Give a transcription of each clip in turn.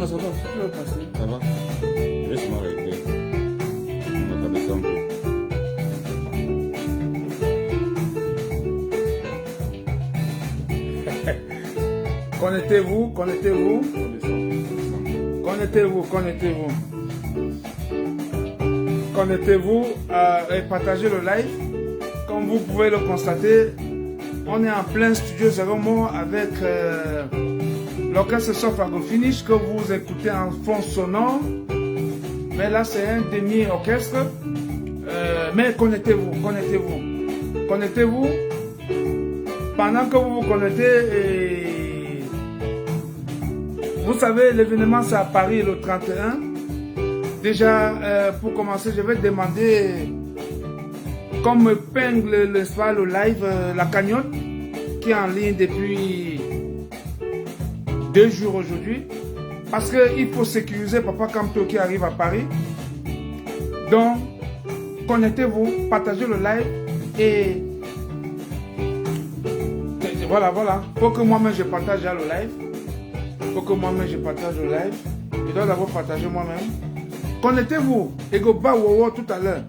non, ça va, tu peux passer. Ça va? Je vais seulement régler. On va baisser un peu. Connectez-vous, connectez-vous. Connectez-vous, connectez-vous. Connectez-vous et partagez le live. Comme vous pouvez le constater, on est en plein studio Zeromo avec l'orchestre Soft Agro Finish que vous écoutez en fond sonore. Mais là, c'est un demi-orchestre. Mais connectez-vous, connectez-vous. Connectez-vous. Pendant que vous vous connectez, vous savez, l'événement c'est à Paris le 31. Déjà, pour commencer, je vais demander comme épingle le live, la cagnotte qui est en ligne depuis 2 jours aujourd'hui. Parce qu'il faut sécuriser Papa Kamto qui arrive à Paris. Donc, connectez-vous, partagez le live et voilà, voilà. Faut que moi-même je partage le live. Faut que moi-même je partage le live. Je dois d'abord partager moi-même. Connectez-vous. Et go ba wow tout à l'heure.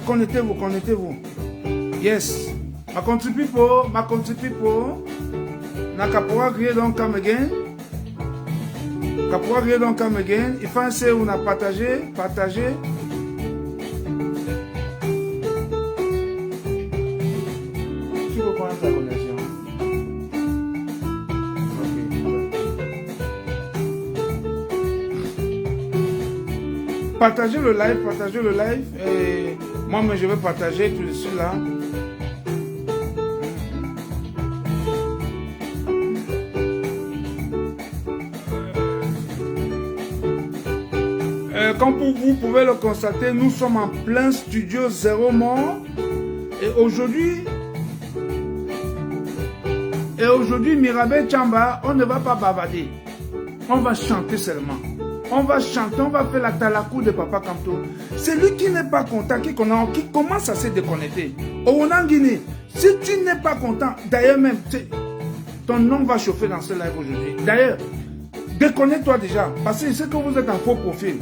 Connectez-vous, connectez-vous. Yes. Ma country people. Nakapura gré donc come again. Kapura gré donc come again. Il faut essayer on a partagé. Tu veux prendre ta connexion? Partagez le live et moi je vais partager tout de suite là. Comme vous pouvez le constater, nous sommes en plein studio Zeromo et aujourd'hui Mirabel Chamba, on ne va pas bavarder, on va chanter seulement. On va chanter, on va faire la talakou de Papa Kamto. C'est lui qui n'est pas content, qui commence à se déconnecter. Au Guinée, si tu n'es pas content, d'ailleurs même, ton nom va chauffer dans ce live aujourd'hui. D'ailleurs, déconnecte-toi déjà, parce que c'est que vous êtes en faux profil.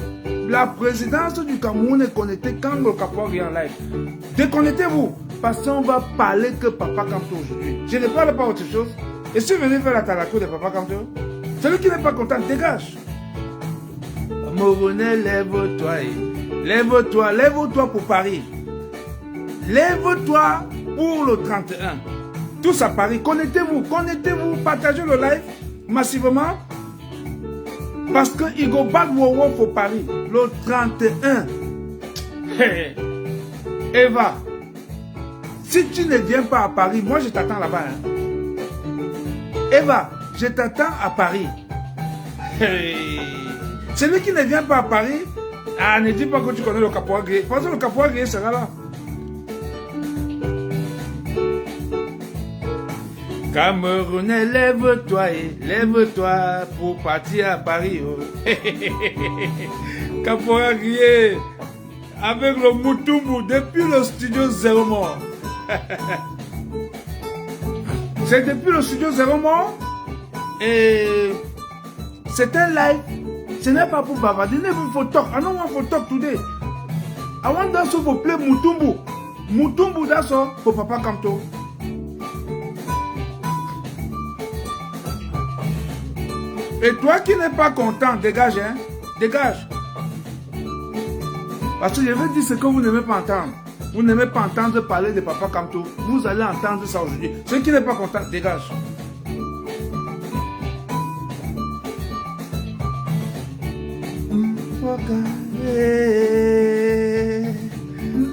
La présidence du Cameroun est connectée quand le Capois vient en live. Déconnectez-vous, parce qu'on va parler que Papa Kamto aujourd'hui. Je ne parle pas autre chose. Et si vous venez faire la talakou de Papa Kamto, celui qui n'est pas content, dégage. Moronet, lève-toi, lève-toi pour Paris. Lève-toi pour le 31. Tous à Paris, connectez-vous, partagez le live massivement. Parce que Igo Bad Wowo pour Paris, le 31. Hey. Eva, si tu ne viens pas à Paris, moi je t'attends là-bas. Hein. Eva, je t'attends à Paris. Hey. Celui qui ne vient pas à Paris, ne dis pas que tu connais le Capois Gré. Parce que le Capois Gré sera là. Camerounais, lève-toi pour partir à Paris. Oh. Capois Gré, avec le Moutoumou, depuis le studio Zeromo. C'est depuis le studio Zeromo. Et c'est un live. Ce n'est pas pour bavarder. I don't want to talk today. I want us to play Moutoumbu. Moutoumbu, that's all for Papa Kamto. Et toi qui n'es pas content, dégage, hein? Dégage. Parce que je vais dire ce que vous n'aimez pas entendre. Vous n'aimez pas entendre parler de Papa Kamto. Vous allez entendre ça aujourd'hui. Celui qui n'est pas content, dégage.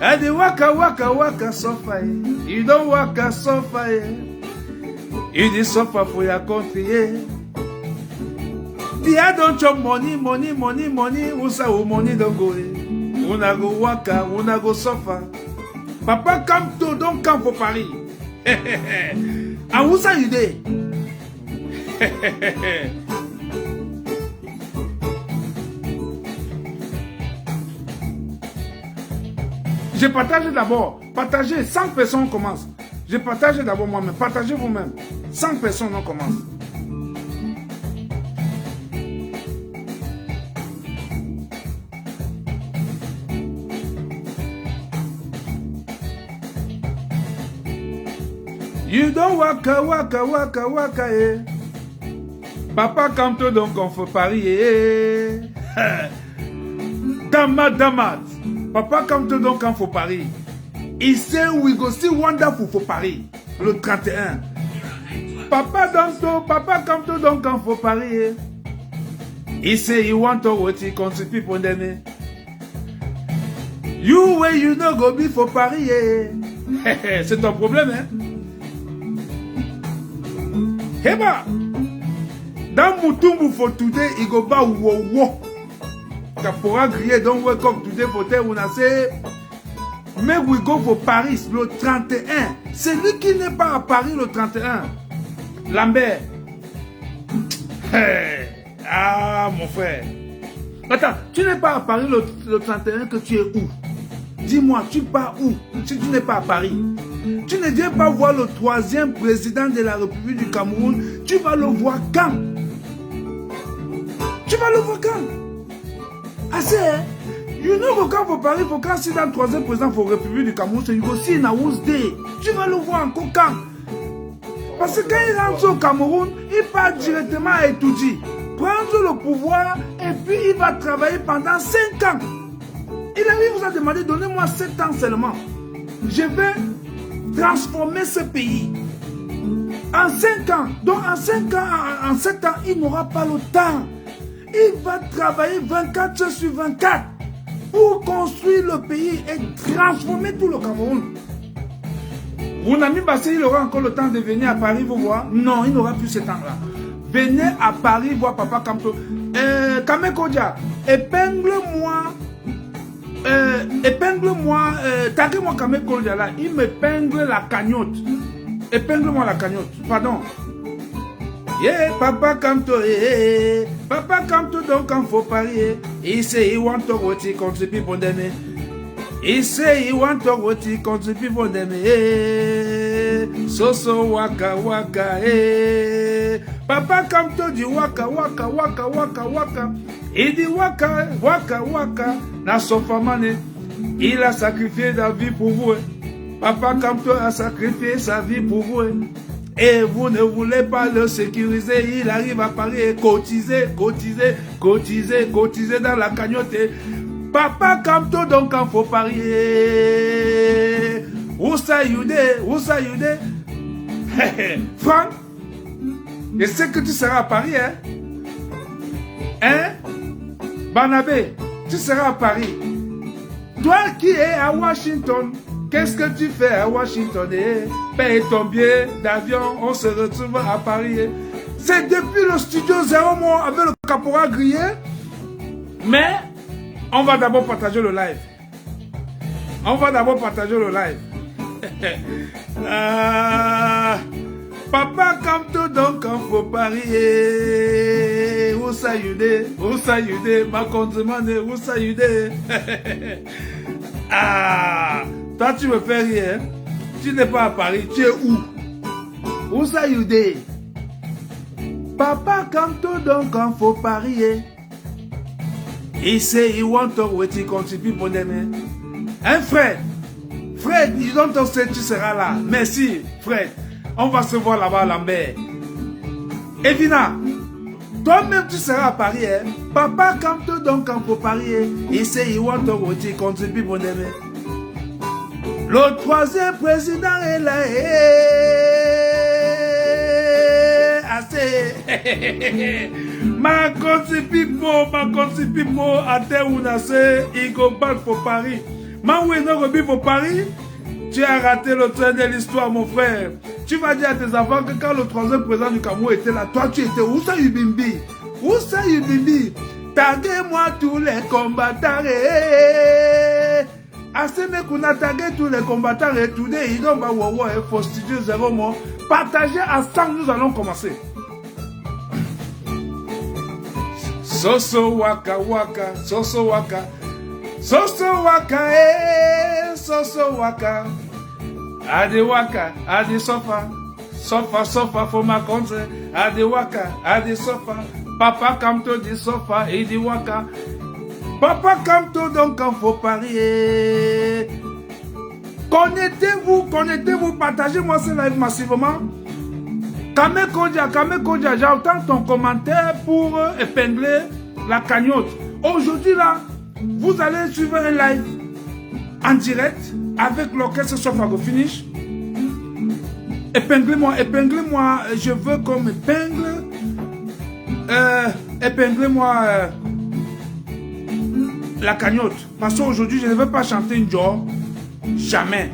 I dey waka suffer. You don't waka suffer. You dey suffer for your country. Dia don't chop money. Who say money don't go? Una go waka, una go suffer. Papa Kamto don't come for Paris. And who say you dey? Je partage d'abord. Partagez. 100 personnes commencent. Je partage d'abord moi-même. Partagez vous-même. 100 personnes on commence. You don't waka, waka, waka, waka, eh. Papa Kamto, donc on faut parier. Damad. Papa Kamto, donc on faut parier. Il sait we go see wonderful for Paris, le 31. Papa Kamto, donc on faut parier. Il sait he want to what he contribute pour them. You way you no go be for parier. C'est ton problème, hein? Heba, dans Moutumbu for today, il go ba wo. Kapora griller, don't wake up today for tell una say, mais we go for Paris le 31. C'est lui qui n'est pas à Paris le 31. Lambert. Hey. Ah, mon frère. Attends, tu n'es pas à Paris le 31, que tu es où? Dis-moi, tu pars où si tu n'es pas à Paris? Tu ne viens pas voir le 3e président de la République du Cameroun. Tu vas le voir quand? Tu vas le voir quand? Assez, hein? You know quand faut Paris, faut quand si dans le 3e président pour la République du Cameroun, c'est aussi une house day. Tu vas le voir encore quand? Parce que quand il rentre au Cameroun, il part directement à Etoudi, prendre le pouvoir et puis il va travailler pendant 5 ans. Il vous a demandé, donnez-moi 7 ans seulement. Je vais transformer ce pays. En 5 ans, donc en 5 ans, en 7 ans, il n'aura pas le temps. Il va travailler 24 heures sur 24 pour construire le pays et transformer tout le Cameroun. Bounami Bassé, il aura encore le temps de venir à Paris vous voir? Non, il n'aura plus ce temps-là. Venez à Paris voir Papa Kamto. Kame Kodja, épingle-moi, taguez-moi Kame Kodja là, il m'épingle la cagnotte. Épingle-moi la cagnotte, pardon. Yeah, Papa Kamto, Papa Kamto, donc il faut parier. Il sait, il want to what he contribute pour them. Il sait, il want to what he contribute pour them. So waka waka, Papa Kamto dit waka waka waka waka waka. Il dit waka waka waka. Na Sofamane, il a sacrifié sa vie pour vous. Papa Kamto a sacrifié sa vie pour vous. Et vous ne voulez pas le sécuriser. Il arrive à Paris et cotiser dans la cagnotte. Papa Kamto, donc il faut parier. Où ça you there? Franck, je sais que tu seras à Paris, hein? Hein? Barnabé, tu seras à Paris. Toi qui es à Washington, qu'est-ce que tu fais à Washington? Paye ton billet d'avion, on se retrouve à Paris. C'est depuis le studio 0 mois avec le caporal grillé. Mais on va d'abord partager le live. Papa Kamto, donc il faut parier. Où ça you there? Ma contre-mande, où ça you there? Ah, toi tu me fais rire. Tu n'es pas à Paris, tu es où? Où ça you there? Papa Kamto, donc il faut parier. Il sait, il want to what he contribute pour them. Hein, Fred, ils ont ton tu seras là. Merci, Fred. On va se voir là-bas à Lambert. Evina, toi-même tu seras à Paris. Hein? Papa Kamto, donc il faut parier. Il sait, il want to what he contribute pour them. Le 3e président est là. Assez. Ma consipipo, à terre où nassé, il go back pour Paris. Ma oui, non, rebi pour Paris. Tu as raté le train de l'histoire, mon frère. Tu vas dire à tes enfants que quand le 3e président du Cameroun était là, toi tu étais où ça, Yubimbi? Taguez-moi tous les combattants. Assez mais qu'on a tagué tous les combattants et tout des ils ont et faut studio 0 mois. Partagez ensemble, nous allons commencer. Soso waka waka. Ade waka, ade sofa for ma contre. Ade waka, ade sofa. Papa Kamto dit sofa et dit waka. Papa Kamto, donc il faut parier. Connectez-vous, partagez-moi ce live massivement. Kame Kodja, j'attends ton commentaire pour épingler la cagnotte. Aujourd'hui là, vous allez suivre un live en direct avec l'orchestre Sofago Finish. Épinglez-moi, je veux qu'on m'épingle. Épinglez-moi la cagnotte. Parce qu'aujourd'hui, je ne veux pas chanter une joie. Jamais.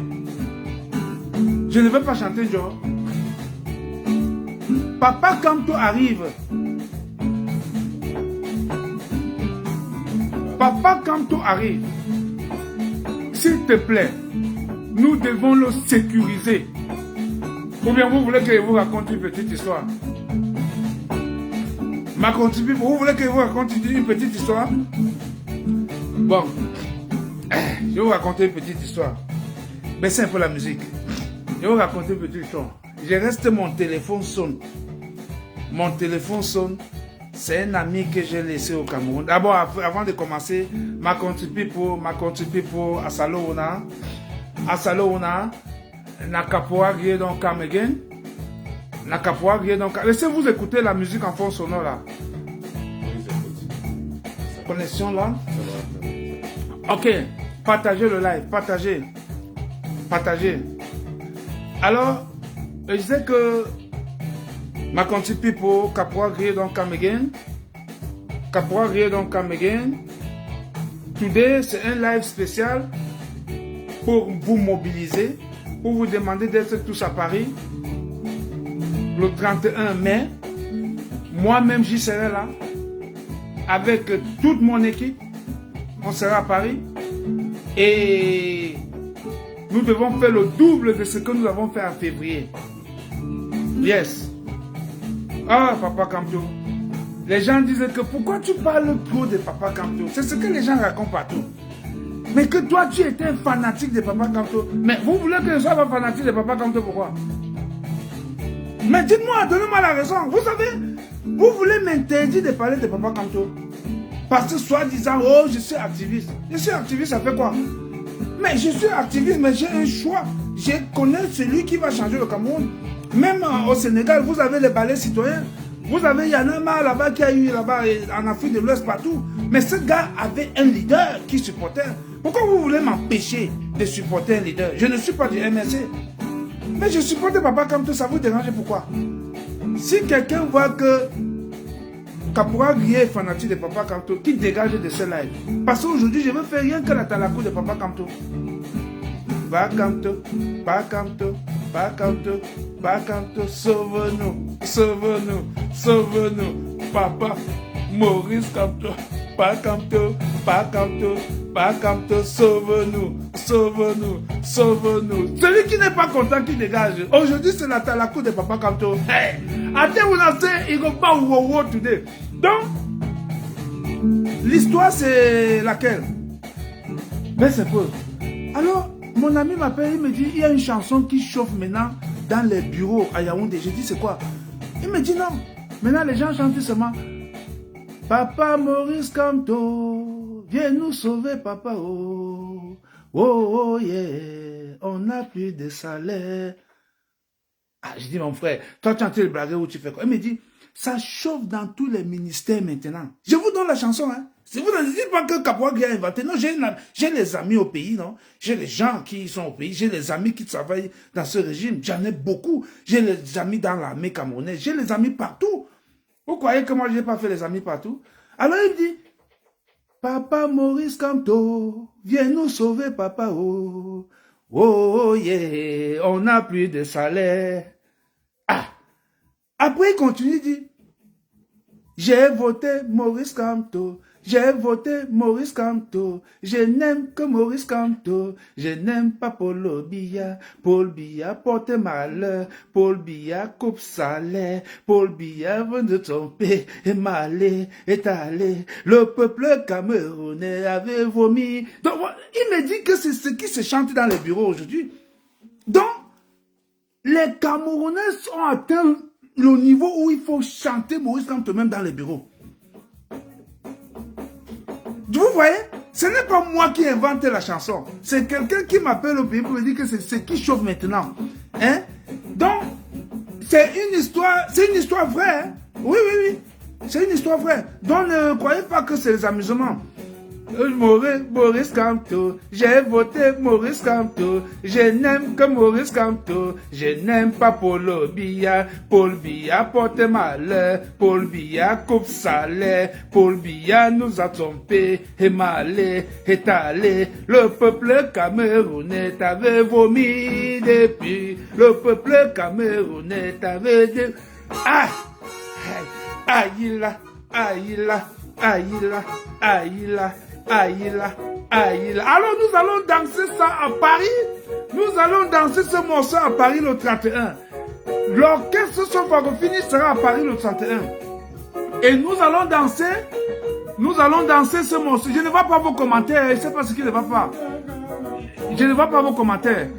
Je ne veux pas chanter une joie. Papa Kamto arrive. Papa Kamto arrive. S'il te plaît, nous devons le sécuriser. Ou bien vous voulez que je vous raconte une petite histoire? Vous voulez que je vous raconte une petite histoire? Bon, je vais vous raconter une petite histoire. Baissez un peu la musique. Je vais vous raconter une petite histoire. Je reste, mon téléphone sonne. Mon téléphone sonne. C'est un ami que j'ai laissé au Cameroun. D'abord, avant de commencer, ma contribution pour Asalo Ona, Nakapoa Griedon Kamegen. Nakapoa Griedon Kamegen. Laissez-vous écouter la musique en fond sonore là. Connexion là. Ok, partagez le live, partagez. Alors, je disais que ma contribution pour Capoa Griedon Kamegen. Today, c'est un live spécial pour vous mobiliser, pour vous demander d'être tous à Paris le 31 mai. Moi-même, j'y serai là avec toute mon équipe. On sera à Paris et nous devons faire le double de ce que nous avons fait en février. Yes. Ah, Papa Kamto. Les gens disent que pourquoi tu parles trop de Papa Kamto? C'est ce que les gens racontent partout. Mais que toi, tu étais un fanatique de Papa Kamto. Mais vous voulez que je sois pas fanatique de Papa Kamto, pourquoi? Mais dites-moi, donnez-moi la raison. Vous savez, vous voulez m'interdire de parler de Papa Kamto. Parce que soi-disant, oh, je suis activiste. Je suis activiste, ça fait quoi? Mais je suis activiste, mais j'ai un choix. Je connais celui qui va changer le Cameroun. Même au Sénégal, vous avez les balais citoyens. Vous avez Yanama là-bas qui a eu là-bas en Afrique de l'Ouest partout. Mais ce gars avait un leader qui supportait. Pourquoi vous voulez m'empêcher de supporter un leader? Je ne suis pas du MSC. Mais je supporte Papa Kamto, ça vous dérange pourquoi? Si quelqu'un voit que Caporal Grié est fanatique de Papa Kamto, qui dégage de ce live. Parce qu'aujourd'hui, je ne veux faire rien que la talakou de Papa Kamto. Papa Kamto, sauve-nous. Papa Maurice Kamto, Papa Kamto, sauve-nous. Celui qui n'est pas content, qui dégage. Aujourd'hui, c'est la talakou de Papa Kamto. Hey! Il go pas wow today. Donc, l'histoire c'est laquelle? Mais c'est peu. Alors, mon ami m'appelle, il me dit, il y a une chanson qui chauffe maintenant dans les bureaux à Yaoundé. Je dis, c'est quoi? Il me dit non. Maintenant, les gens chantent seulement Papa Maurice Kamto, viens nous sauver, papa. Oh, oh, yeah, on n'a plus de salaire. Ah, je dis, mon frère, toi, tu es en train de blaguer ou tu fais quoi? Il me dit, ça chauffe dans tous les ministères maintenant. Je vous donne la chanson, hein. Si vous ne dites pas que Capois a inventé, non, j'ai les amis au pays, non. J'ai les gens qui sont au pays, j'ai les amis qui travaillent dans ce régime. J'en ai beaucoup. J'ai les amis dans l'armée camerounaise, j'ai les amis partout. Vous croyez que moi, je n'ai pas fait les amis partout? Alors, il dit, Papa Maurice Kamto, viens nous sauver, papa, oh. Oh, yeah, on n'a plus de salaire. Ah! Après, il continue, il dit, j'ai voté Maurice Kamto, j'ai voté Maurice Kamto, je n'aime que Maurice Kamto, je n'aime pas Paul Biya porte malheur, Paul Biya coupe salaire, Paul Biya veut de tromper, et malé, est allé, le peuple camerounais avait vomi. Donc, il me dit que c'est ce qui se chante dans les bureaux aujourd'hui. Donc, les Camerounais ont atteint le niveau où il faut chanter Maurice Kamto même dans les bureaux. Vous voyez? Ce n'est pas moi qui ai inventé la chanson. C'est quelqu'un qui m'appelle au pays pour me dire que c'est ce qui chauffe maintenant. Hein? Donc, c'est une histoire vraie. Hein? Oui, oui, oui. C'est une histoire vraie. Donc, ne croyez pas que c'est des amusements. Maurice Kamto, j'ai voté Maurice Kamto, je n'aime que Maurice Kamto, je n'aime pas Paul Biya porte malheur, Paul Biya coupe salaire, Paul Biya nous a trompés, et malé, étalé, le peuple camerounais t'avait vomi depuis, le peuple camerounais t'avait dit, ah, aïe là, aïe là, aïe là, aïe là. Aïe là, aïe là. Alors nous allons danser ça à Paris. Nous allons danser ce morceau à Paris le 31. L'orchestre Sofagofini sera à Paris le 31. Et nous allons danser ce morceau. Je ne vois pas vos commentaires. Je ne sais pas ce qui ne va pas. Je ne vois pas vos commentaires.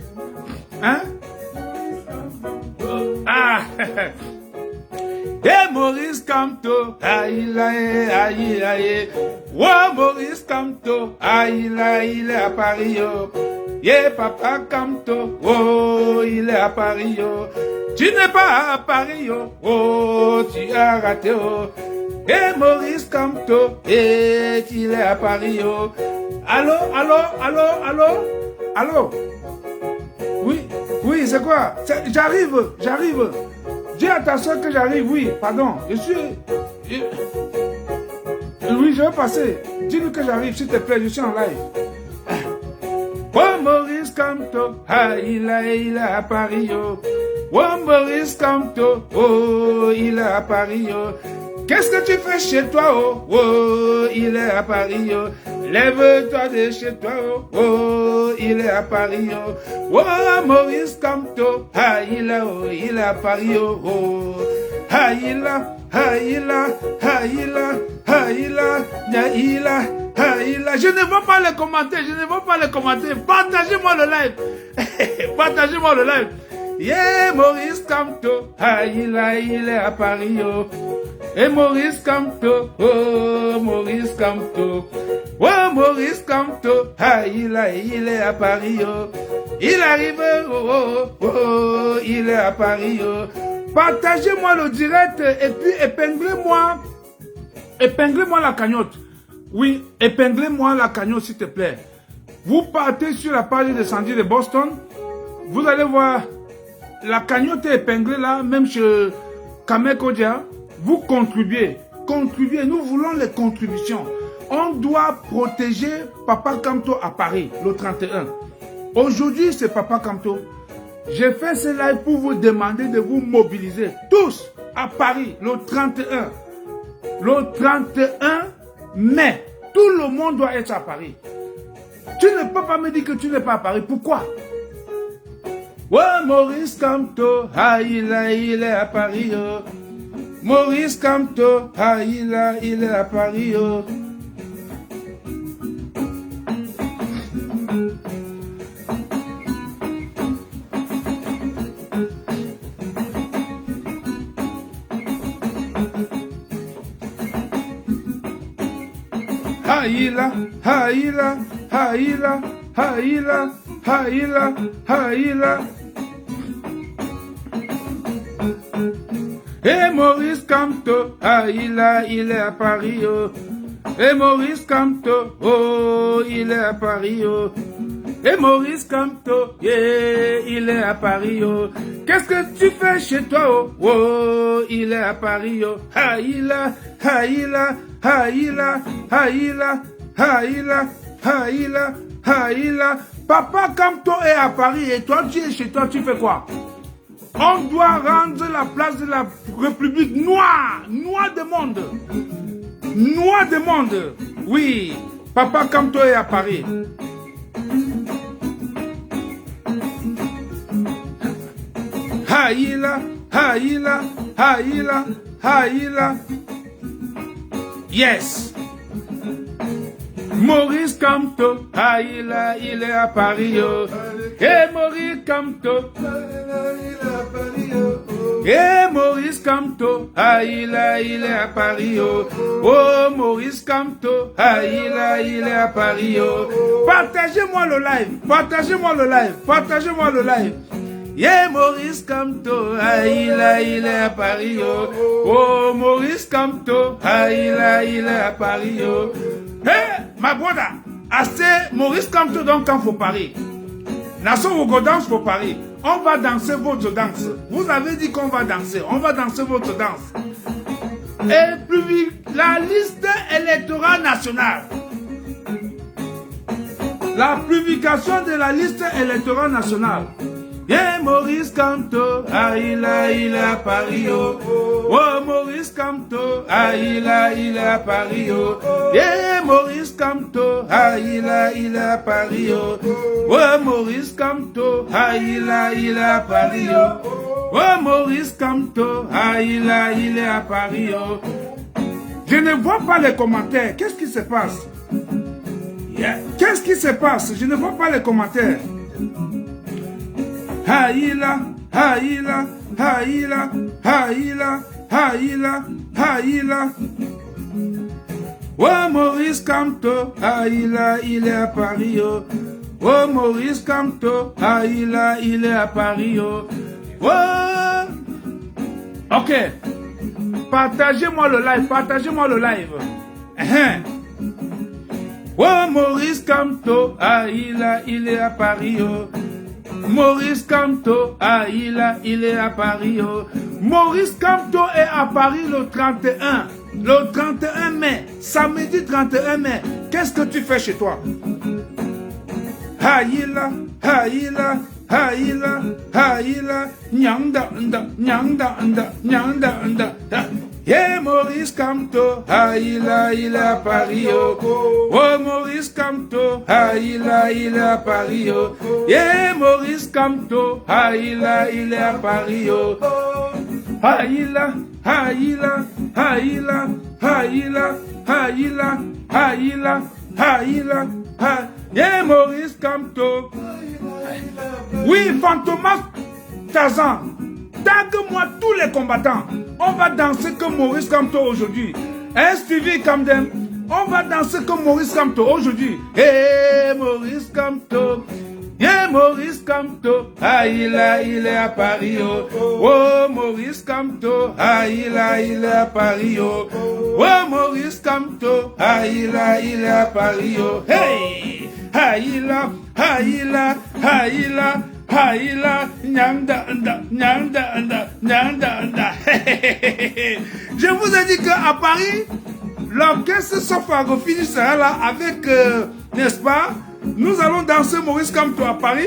Hein? Ah! Eh Maurice Kamto, aïe là, aïe aïe. Oh Maurice Kamto, aïe là, il est à Paris yo. Yeah papa Kamto, oh il est à Paris yo. Tu n'es pas à Paris yo, oh tu as raté oh. Eh Maurice Kamto, eh il est à Paris yo. Allô, allô, allô, allô, allô. Oui, oui, c'est quoi? J'arrive. Dis à ta soeur que j'arrive, oui, pardon. Oui, je vais passer. Dis-lui que j'arrive, s'il te plaît, je suis en live. Oh, Maurice Kamto, ah, il est à Paris, oh. Oh, Maurice Kamto, oh, il est à Paris, oh. Qu'est-ce que tu fais chez toi, oh, oh, il est à Paris, oh. Lève-toi de chez toi, oh, oh, il est à Paris, oh. Oh, Maurice Kamto, ah, il est à Paris, oh, oh. Ah, il a, ah, il a, ah, il a, ah, il a, il a, ah, il a. Je ne vois pas les commentaires, Partagez-moi le live. Partagez-moi le live. Yeah, Maurice Kamto, ah, il est à Paris, oh. Et Maurice Kamto, oh, Maurice Kamto. Oh, Maurice Kamto, ah, il est à Paris, oh. Il arrive, oh, oh, oh, il est à Paris, oh. Partagez-moi le direct et puis épinglez-moi la cagnotte. Oui, épinglez-moi la cagnotte, s'il te plaît. Vous partez sur la page de Sandy de Boston. Vous allez voir, la cagnotte est épinglée là, même chez Kamekodia. Vous contribuez. Nous voulons les contributions. On doit protéger Papa Kamto à Paris, le 31. Aujourd'hui, c'est Papa Kamto. J'ai fait ce live pour vous demander de vous mobiliser tous à Paris, le 31. Le 31 mai, tout le monde doit être à Paris. Tu ne peux pas me dire que tu n'es pas à Paris. Pourquoi? Ouais, Maurice Kamto, ah, il est à Paris. Oh. Maurice Kamto, ah, il est à Paris. Oh. Haïla, haïla, haïla, haïla, haïla, haïla. Et Maurice Kamto, haïla, il est à Paris, oh. Et Maurice Kamto, oh, il est à Paris, oh. Et Maurice Kamto, yeah, il est à Paris, oh. Qu'est-ce que tu fais chez toi, oh, oh, il est à Paris, oh. Haïla, haïla, haïla, haïla, haïla, haïla, haïla. Papa Kamto est à Paris et toi tu es chez toi, tu fais quoi? On doit rendre la place de la République noire de monde. Noir de monde. Oui, Papa Kamto est à Paris. Haïla, haïla, haïla, haïla. Yes. Maurice Kamto, haïla, il est à Paris. Oh. Et Maurice Kamto, haïla, il est à Paris. Oh. Et Maurice Kamto, il est à Paris. Oh, Maurice Kamto, il est à Paris. Partagez-moi le live, partagez-moi le live, partagez-moi le live. Yeah, Maurice Kamto, il est à Paris. Oh, Maurice Kamto, il est à Paris. Hey, ma brother, assez Maurice Kamto donc quand faut Paris. Nassau vous danse pour Paris. On va danser votre danse. Vous avez dit qu'on va danser. On va danser votre danse. Et plus vite, la liste électorale nationale. La publication de la liste électorale nationale. Yeah, Maurice Kamto, il est à Paris. Oh, Maurice Kamto, il est à Paris. Yeah, Maurice Kamto, il est à Paris. Oh, Maurice Kamto, il est à Paris. Oh, Maurice Kamto, il est à Paris. Je ne vois pas les commentaires. Qu'est-ce qui se passe? Yeah. Qu'est-ce qui se passe? Je ne vois pas les commentaires. Haïla, Haïla, Haïla, Haïla, Haïla, Haïla. Oh, Maurice Kamto, il est à Paris. Oh, Maurice Kamto, il est à Paris. Oh. Ok. Partagez-moi le live, partagez-moi le live. Oh, Maurice Kamto, il est à Paris. Maurice Kamto, il est à Paris. Maurice Kamto est à Paris le 31. Le 31 mai. Samedi 31 mai. Qu'est-ce que tu fais chez toi? Haïla, Haïla, Haïla, Haïla, Nyanda, Nyanda, Nyanda, Nyanda. Yeah, Maurice Kamto, il est à Paris. Oh, Maurice Kamto, il est à Paris. Yeah, Maurice Kamto, il est à Paris. Haïla, Haïla, Haïla, Haïla, Haïla, Haïla, Haïla, yeah, Maurice Kamto. Oui, Fantomas Tazan, tague-moi tous les combattants. On va danser comme Maurice Kamto aujourd'hui. Hein, Stevie Camden, on va danser comme Maurice Kamto aujourd'hui. Hey, Maurice Kamto. Yeah, Maurice Kamto. Il est à Paris. Oh, Maurice Kamto. Il est à Paris. Oh, Maurice Kamto. Il est à Paris. Hey, Haïla, Haïla, Haïla. Haïla, Nyanda, Nyanda, Nyanda. Je vous ai dit qu'à Paris, l'orchestre Sofagofini sera là avec, n'est-ce pas? Nous allons danser Maurice Kamto à Paris.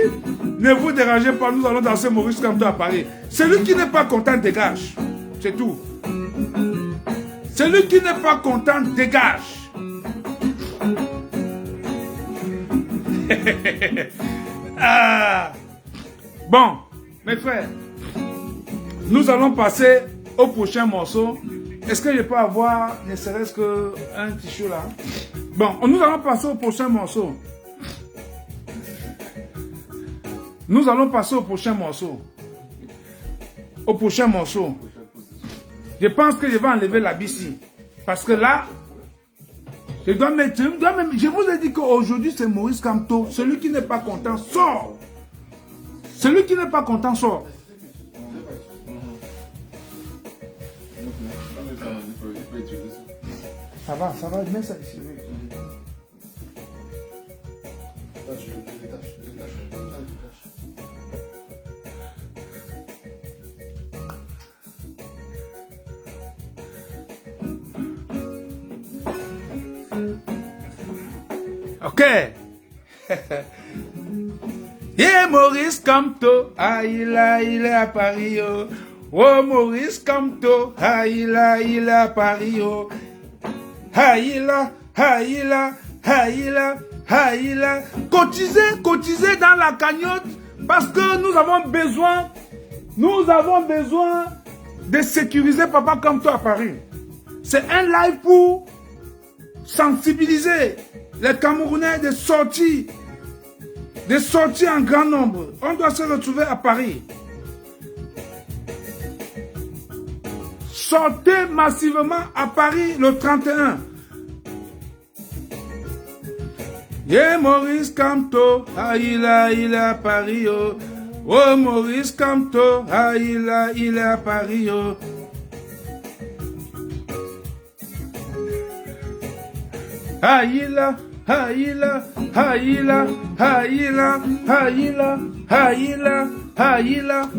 Ne vous dérangez pas, nous allons danser Maurice Kamto à Paris. Celui qui n'est pas content dégage. C'est tout. Celui qui n'est pas content dégage. Ah. Bon, mes frères, nous allons passer au prochain morceau. Est-ce que je peux avoir, ne serait-ce qu'un t-shirt là? Bon, nous allons passer au prochain morceau. Nous allons passer au prochain morceau. Au prochain morceau. Je pense que je vais enlever la bici. Parce que là, je dois mettre... Je vous ai dit qu'aujourd'hui, c'est Maurice Kamto. Celui qui n'est pas content sort. Celui qui n'est pas content sort. Ça va, mets ça ici. Ok. Yeah, Maurice Kamto, il est à Paris. Oh, Maurice Kamto, il est à Paris. Haïla, Haïla, Haïla, Haïla. Cotisez dans la cagnotte parce que nous avons besoin de sécuriser Papa Kamto à Paris. C'est un live pour sensibiliser les Camerounais de sorties en grand nombre. On doit se retrouver à Paris. Sortez massivement à Paris le 31. Yeah, Maurice Kamto, il est à Paris. Oh, Maurice Kamto, il est à Paris. Haïla, haïla, haïla, haïla, haïla, haïla, haïla,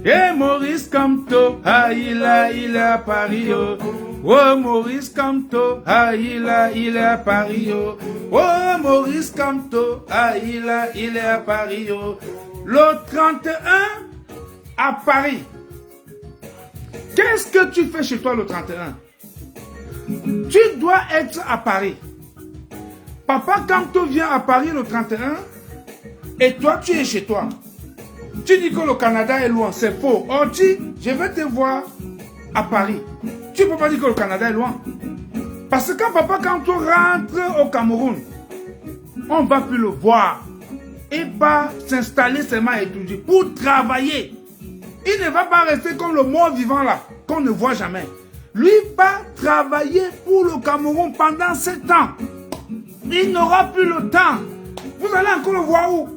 et Maurice Kamto, il est à Paris. Oh, Maurice Kamto, il est à Paris. Oh, Maurice Kamto, il est à Paris. Le 31 à Paris. Qu'est-ce que tu fais chez toi le 31? Tu dois être à Paris. Papa Kamto vient à Paris le 31 et toi tu es chez toi. Tu dis que le Canada est loin, c'est faux. Oh, je vais te voir à Paris. Tu ne peux pas dire que le Canada est loin. Parce que quand Papa Kamto rentre au Cameroun, on ne va plus le voir. Il va s'installer seulement et étudier pour travailler. Il ne va pas rester comme le mort vivant là, qu'on ne voit jamais. Lui va travailler pour le Cameroun pendant 7 ans. Il n'aura plus le temps. Vous allez encore le voir où?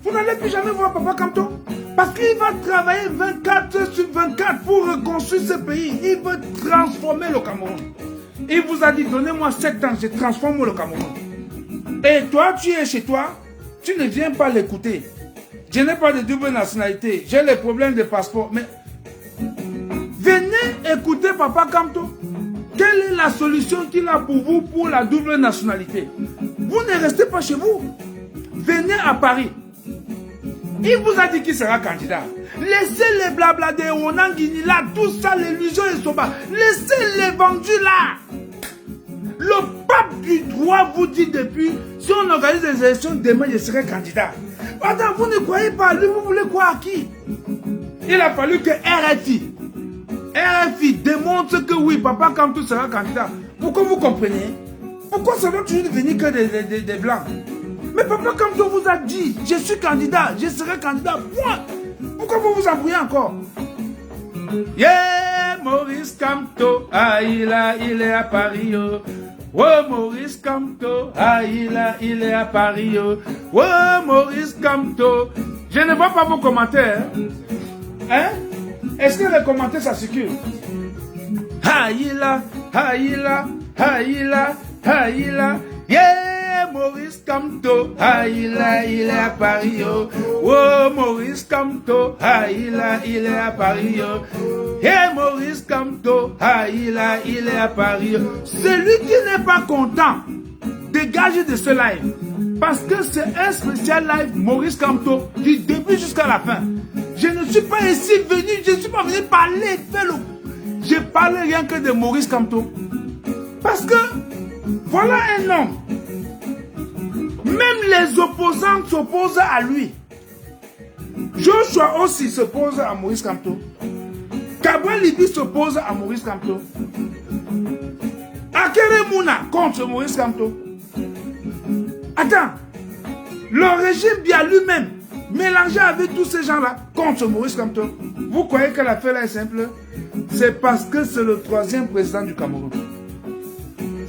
Vous n'allez plus jamais voir Papa Kamto. Parce qu'il va travailler 24 sur 24 pour reconstruire ce pays. Il veut transformer le Cameroun. Il vous a dit, donnez-moi 7 ans, je transforme le Cameroun. Et toi, tu es chez toi, tu ne viens pas l'écouter. Je n'ai pas de double nationalité. J'ai les problèmes de passeport. Mais venez écouter Papa Kamto. Quelle est la solution qu'il a pour vous pour la double nationalité? Vous ne restez pas chez vous. Venez à Paris. Il vous a dit qu'il sera candidat. Laissez les blabla de Onanguini là, tout ça, l'illusion et soba. Laissez les vendus là. Le pape du droit vous dit depuis, si on organise les élections, demain je serai candidat. Attends, vous ne croyez pas, lui vous voulez quoi à qui? Il a fallu que RFI démontre que oui, Papa Kamto sera candidat. Pourquoi vous comprenez? Pourquoi ça doit toujours venir que des blancs? Mais Papa Kamto vous a dit, je suis candidat, je serai candidat, point. Pourquoi vous vous embrouillez encore? Yeah, Maurice Kamto, il est à Paris. Oh, Maurice Kamto, il est à Paris. Oh, Maurice Kamto. Je ne vois pas vos commentaires. Hein? Est-ce que les commentaires ça circule? Haïla, haïla, haïla, haïla. Yeah, Maurice Kamto, il est à Paris. Oh, Maurice Kamto, il est à Paris. Yeah, Maurice Kamto, il est à Paris. Celui qui n'est pas content, dégagez de ce live. Parce que c'est un spécial live Maurice Kamto du début jusqu'à la fin. Je ne suis pas ici venu, je ne suis pas venu parler, faire le... Je parle rien que de Maurice Kamto. Parce que voilà un homme. Même les opposants s'opposent à lui. Joshua aussi s'oppose à Maurice Kamto. Kabwa Libi s'oppose à Maurice Kamto. Akere Mouna contre Maurice Kamto. Attends, le régime bien lui-même, mélangé avec tous ces gens-là, contre Maurice Kamto. Vous croyez que l'affaire là est simple? C'est parce que c'est le 3e président du Cameroun.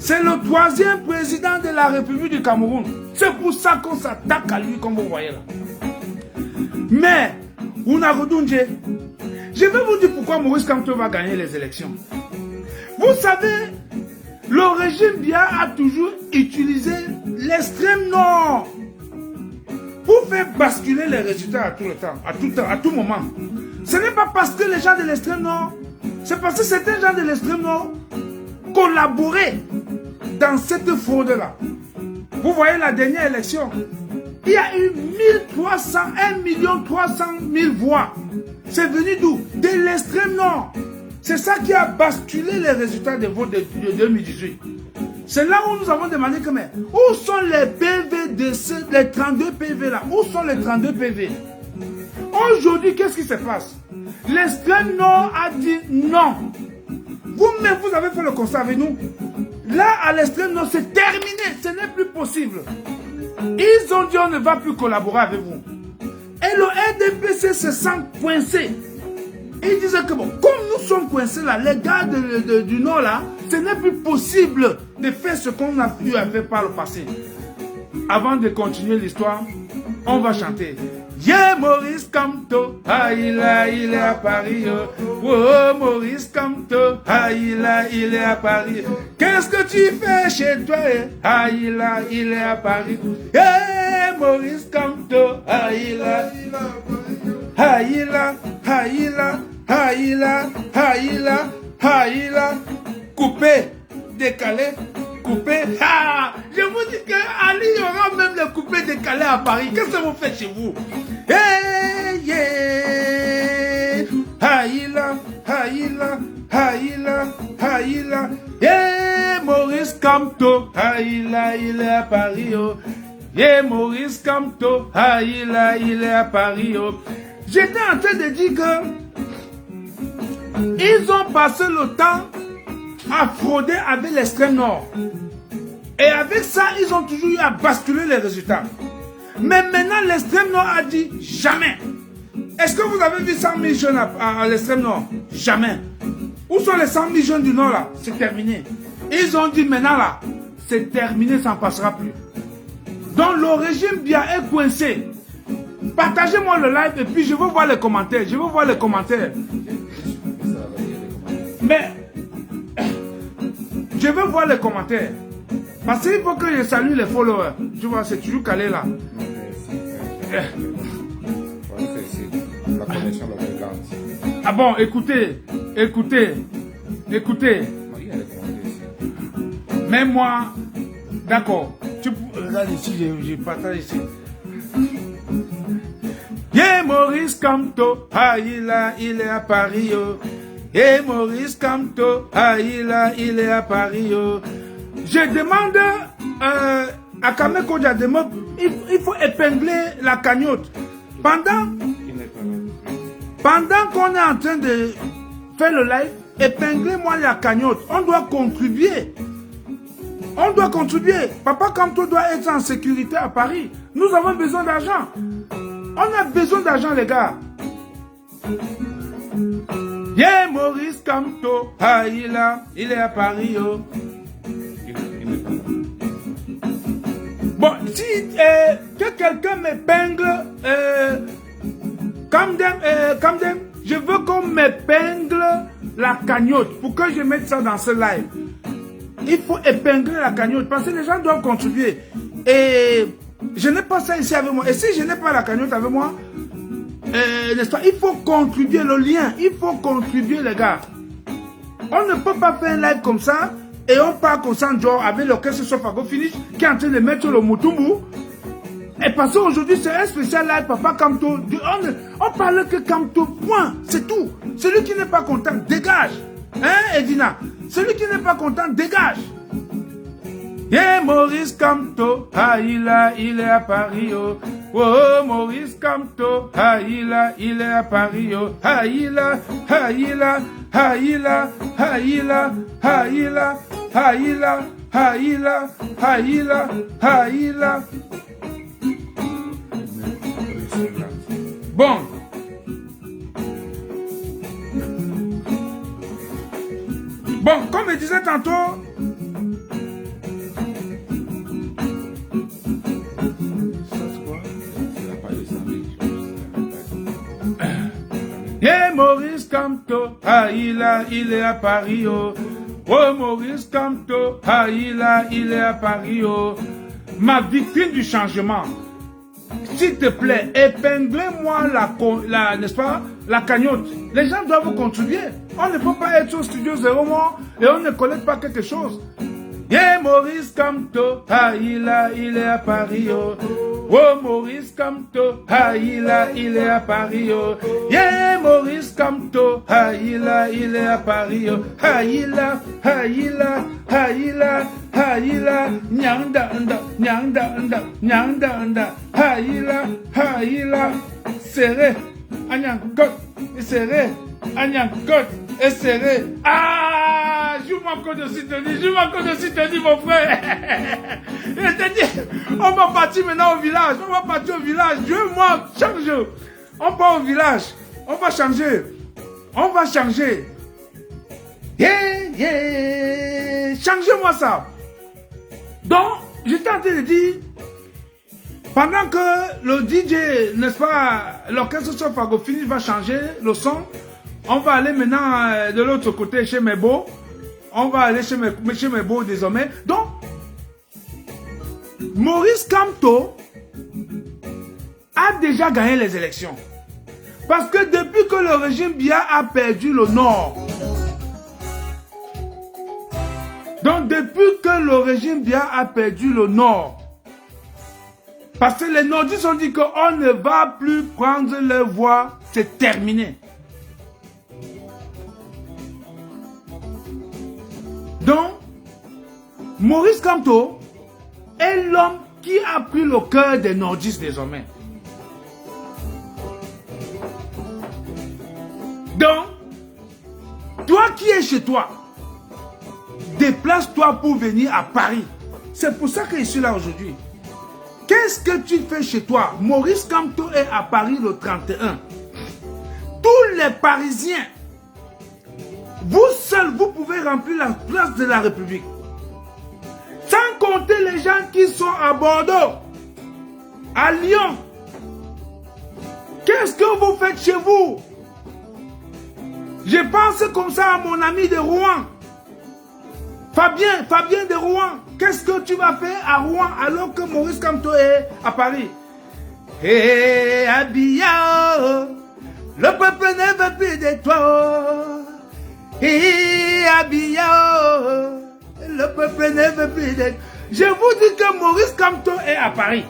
C'est le 3e président de la République du Cameroun. C'est pour ça qu'on s'attaque à lui, comme vous voyez là. Mais, Unarodunje, je vais vous dire pourquoi Maurice Kamto va gagner les élections. Vous savez, le régime Biya a toujours utilisé l'extrême nord pour faire basculer les résultats à tout le temps, à tout moment. Ce n'est pas parce que les gens de l'extrême nord, c'est parce que certains gens de l'extrême nord collaboraient dans cette fraude-là. Vous voyez la dernière élection, il y a eu 1 300 000 voix. C'est venu d'où? De l'extrême nord. C'est ça qui a basculé les résultats de vote de 2018. C'est là où nous avons demandé que, mais, où sont les PV de les 32 PV là? Où sont les 32 PV? Aujourd'hui, qu'est-ce qui se passe? L'extrême nord a dit non. Vous-même, vous avez fait le constat avec nous. Là, à l'extrême nord, c'est terminé. Ce n'est plus possible. Ils ont dit on ne va plus collaborer avec vous. Et le RDPC se sent coincé. Et il disait que bon, comme nous sommes coincés là, les gars du Nord là, ce n'est plus possible de faire ce qu'on a pu faire par le passé. Avant de continuer l'histoire, on va chanter. Yeah, Maurice Kamto, ah il est à Paris. Oh, Maurice Kamto, ah il est à Paris. Qu'est-ce que tu fais chez toi? Ah il est à Paris. Yeah, Maurice Kamto, ah il a, coupé, décalé, coupé. Ah, je vous dis qu'Ali, il y aura même le coupé décalé à Paris. Qu'est-ce que vous faites chez vous? Hey, yeah. Yeah, Maurice Kamto, il est à Paris. Oh. Yeah, Maurice Kamto, il est à Paris. Oh. J'étais en train de dire que ils ont passé le temps à frauder avec l'extrême nord. Et avec ça, ils ont toujours eu à basculer les résultats. Mais maintenant, l'extrême nord a dit jamais. Est-ce que vous avez vu 100 000 jeunes à l'extrême nord? Jamais. Où sont les 100 000 jeunes du nord là? C'est terminé. Ils ont dit maintenant là, c'est terminé, ça ne passera plus. Donc le régime bien est coincé. Partagez-moi le live et puis je veux voir les commentaires. Mais je veux voir les commentaires. Parce qu'il faut que je salue les followers. Tu vois, c'est toujours calé là. La connexion est lente. Ah bon, écoutez. Même moi, d'accord. Tu regarde ici, je partage ici. Yeah, Maurice Kamto, il est à Paris. Oh. Yeah, Maurice Kamto, il est à Paris. Oh. Je demande à Kame Kodja, il faut épingler la cagnotte. Pendant qu'on est en train de faire le live, épinglez-moi la cagnotte. On doit contribuer. Papa Kamto doit être en sécurité à Paris. Nous avons besoin d'argent. On a besoin d'argent, les gars. Yeah, Maurice Kamto, il est à Paris. Oh. Bon, si que quelqu'un m'épingle, Kamden, je veux qu'on m'épingle la cagnotte pour que je mette ça dans ce live. Il faut épingler la cagnotte parce que les gens doivent contribuer. Et je n'ai pas ça ici avec moi. Et si je n'ai pas la cagnotte avec moi, n'est-ce pas, il faut contribuer le lien. Il faut contribuer, les gars. On ne peut pas faire un live comme ça et on part comme ça genre avec l'orchestre Sofago Finish qui est en train de mettre le Mutumbu. Et parce qu'aujourd'hui c'est un spécial live Papa Kamto. On parle que Kamto, point. C'est tout. Celui qui n'est pas content, dégage. Hein, Edina? Celui qui n'est pas content, dégage. Yeah, Maurice Kamto, il est à Paris. Oh, oh Maurice Kamto, il est à Paris. Oh, Bon. Bon, comme je disais tantôt, yeah, Maurice Kamto, il est à Paris. Oh, oh Maurice Kamto, il est à Paris. Oh, ma victime du changement. S'il te plaît, épinglez-moi n'est-ce pas, la cagnotte. Les gens doivent contribuer. On ne peut pas être au studio 0 mois et on ne collecte pas quelque chose. Yeah, Maurice Kamto, il est à Paris. Oh, oh Maurice Kamto, il est à Paris. Oh, yeah, Maurice Kamto, il est à Paris. Oh, nyanda, serré, agnankot, serré, agnankot, serré. Ah, joue-moi manque de soutenir, je manque de soutenir mon frère. Je te dis, on va partir maintenant au village, on va partir au village. Dieu, moi, chaque jour, on part au village, on va changer, on va changer. Yeah. Changez-moi ça. Donc, j'étais en train de dire, pendant que le DJ, n'est-ce pas, l'orchestre Sofago fini va changer le son, on va aller maintenant de l'autre côté chez Mebo. On va aller chez Mebo désormais. Donc, Maurice Kamto a déjà gagné les élections. Parce que depuis que le régime Biya a perdu le Nord, donc depuis que le régime Biya a perdu le Nord, parce que les nordistes ont dit qu'on ne va plus prendre leur voix, c'est terminé. Donc, Maurice Kamto est l'homme qui a pris le cœur des nordistes désormais. Donc, toi qui es chez toi, déplace-toi pour venir à Paris. C'est pour ça que je suis là aujourd'hui. Qu'est-ce que tu fais chez toi? Maurice Kamto est à Paris le 31. Tous les Parisiens, vous seuls, vous pouvez remplir la place de la République. Sans compter les gens qui sont à Bordeaux, à Lyon. Qu'est-ce que vous faites chez vous? Je pense comme ça à mon ami de Rouen. Fabien de Rouen. Qu'est-ce que tu vas faire à Rouen alors que Maurice Kamto est à Paris? Hé, Abia, le peuple ne veut plus de toi. Hé, Abia, le peuple ne veut plus de toi. Je vous dis que Maurice Kamto est à Paris.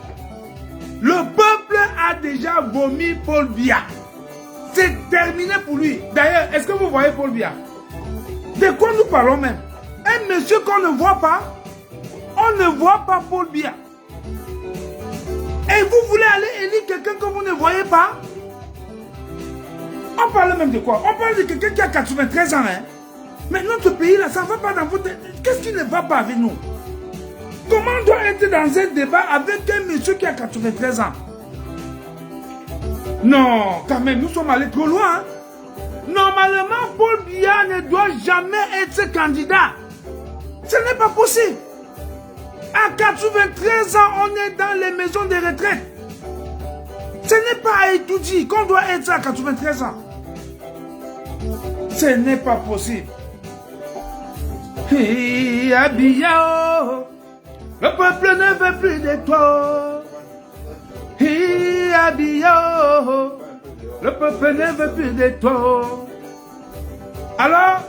Le peuple a déjà vomi Paul Biya. C'est terminé pour lui. D'ailleurs, est-ce que vous voyez Paul Biya? De quoi nous parlons même? Un monsieur qu'on ne voit pas. On ne voit pas Paul Biya. Et vous voulez aller élire quelqu'un que vous ne voyez pas? On parle même de quoi? On parle de quelqu'un qui a 93 ans. Hein? Mais notre pays là, ça ne va pas dans votre... Qu'est-ce qui ne va pas avec nous? Comment on doit être dans un débat avec un monsieur qui a 93 ans? Non, quand même, nous sommes allés trop loin. Hein? Normalement, Paul Biya ne doit jamais être candidat. Ce n'est pas possible. À 93 ans, on est dans les maisons de retraite. Ce n'est pas à étudier qu'on doit être à 93 ans. Ce n'est pas possible. Hi, Abia, le peuple ne veut plus de toi. Hi, Abia, le peuple ne veut plus de toi. Alors,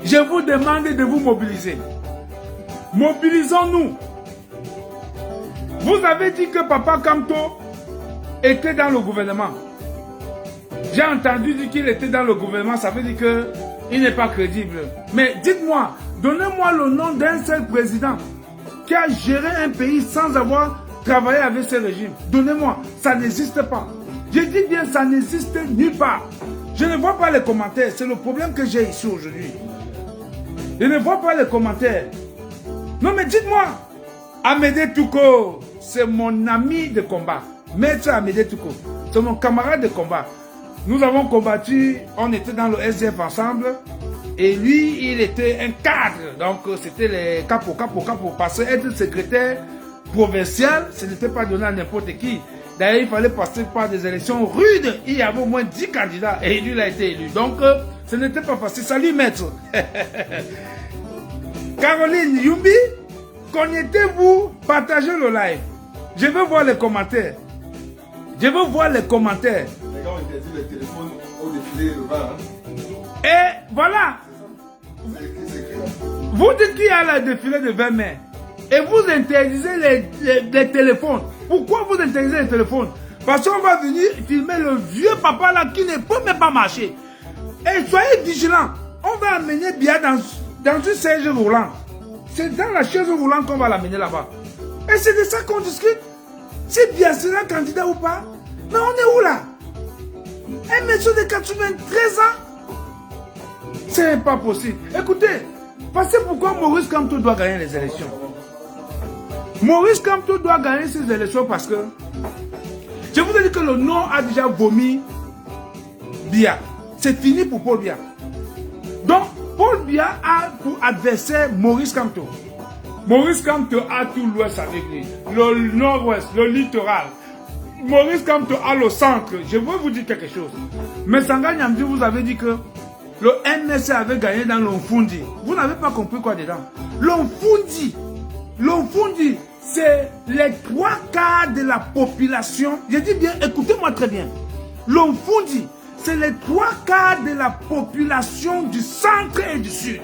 je vous demande de vous mobiliser. Mobilisons-nous. Vous avez dit que Papa Kamto était dans le gouvernement. J'ai entendu dire qu'il était dans le gouvernement, ça veut dire qu'il n'est pas crédible. Mais dites-moi, donnez-moi le nom d'un seul président qui a géré un pays sans avoir travaillé avec ce régime. Donnez-moi, ça n'existe pas. Je dis bien, ça n'existe nulle part. Je ne vois pas les commentaires, c'est le problème que j'ai ici aujourd'hui. Je ne vois pas les commentaires. Non mais dites-moi, Amédée Touko, c'est mon ami de combat. Maître Amédée Touko, c'est mon camarade de combat. Nous avons combattu, on était dans le SDF ensemble. Et lui, il était un cadre. Donc c'était les capo. Parce que être secrétaire provincial, ce n'était pas donné à n'importe qui. D'ailleurs, il fallait passer par des élections rudes. Il y avait au moins 10 candidats et lui, il a été élu. Donc, ce n'était pas facile. Salut, maître. Caroline Yumbi, connectez-vous, partagez le live. Je veux voir les commentaires. Je veux voir les commentaires. Les gars ont interdit les téléphones au défilé le bas. Et voilà. Vous dites qu'il y a le défilé de 20 mai. Et vous interdisez les téléphones. Pourquoi vous interdisez les téléphones? Parce qu'on va venir filmer le vieux papa là qui ne peut même pas marcher. Et soyez vigilants. On va amener Biya dans une chaise roulante. C'est dans la chaise roulante qu'on va l'amener là-bas. Et c'est de ça qu'on discute. Si Biya sera candidat ou pas. Mais on est où là? Un monsieur de 93 ans. C'est pas possible. Écoutez, parce pourquoi Maurice Kamto doit gagner les élections. Maurice Kamto doit gagner ces élections parce que je vous ai dit que le nom a déjà vomi Biya. C'est fini pour Paul Biya. Donc, Paul Biya a pour adversaire Maurice Kamto. Maurice Kamto a tout l'ouest avec lui, le nord-ouest, le littoral. Maurice Kamto a le centre. Je veux vous dire quelque chose. Mais Sanga Nyamdi vous avez dit que le MSC avait gagné dans l'Onfundi. Vous n'avez pas compris quoi dedans. L'Onfundi, c'est les 3/4 de la population. Je dis bien, écoutez-moi très bien. L'Onfundi, c'est les 3/4 de la population du centre et du sud.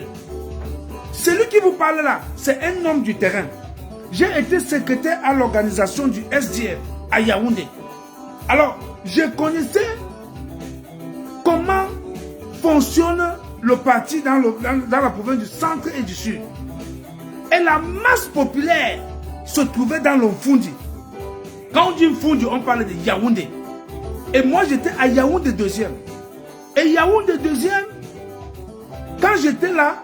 Celui qui vous parle là, c'est un homme du terrain. J'ai été secrétaire à l'organisation du SDF à Yaoundé. Alors, je connaissais comment fonctionne le parti dans la province du centre et du sud. Et la masse populaire se trouvait dans l'Onfundi. Quand on dit Fundi, on parle de Yaoundé. Et moi, j'étais à Yaoundé 2e. Et Yaoundé 2e, quand j'étais là,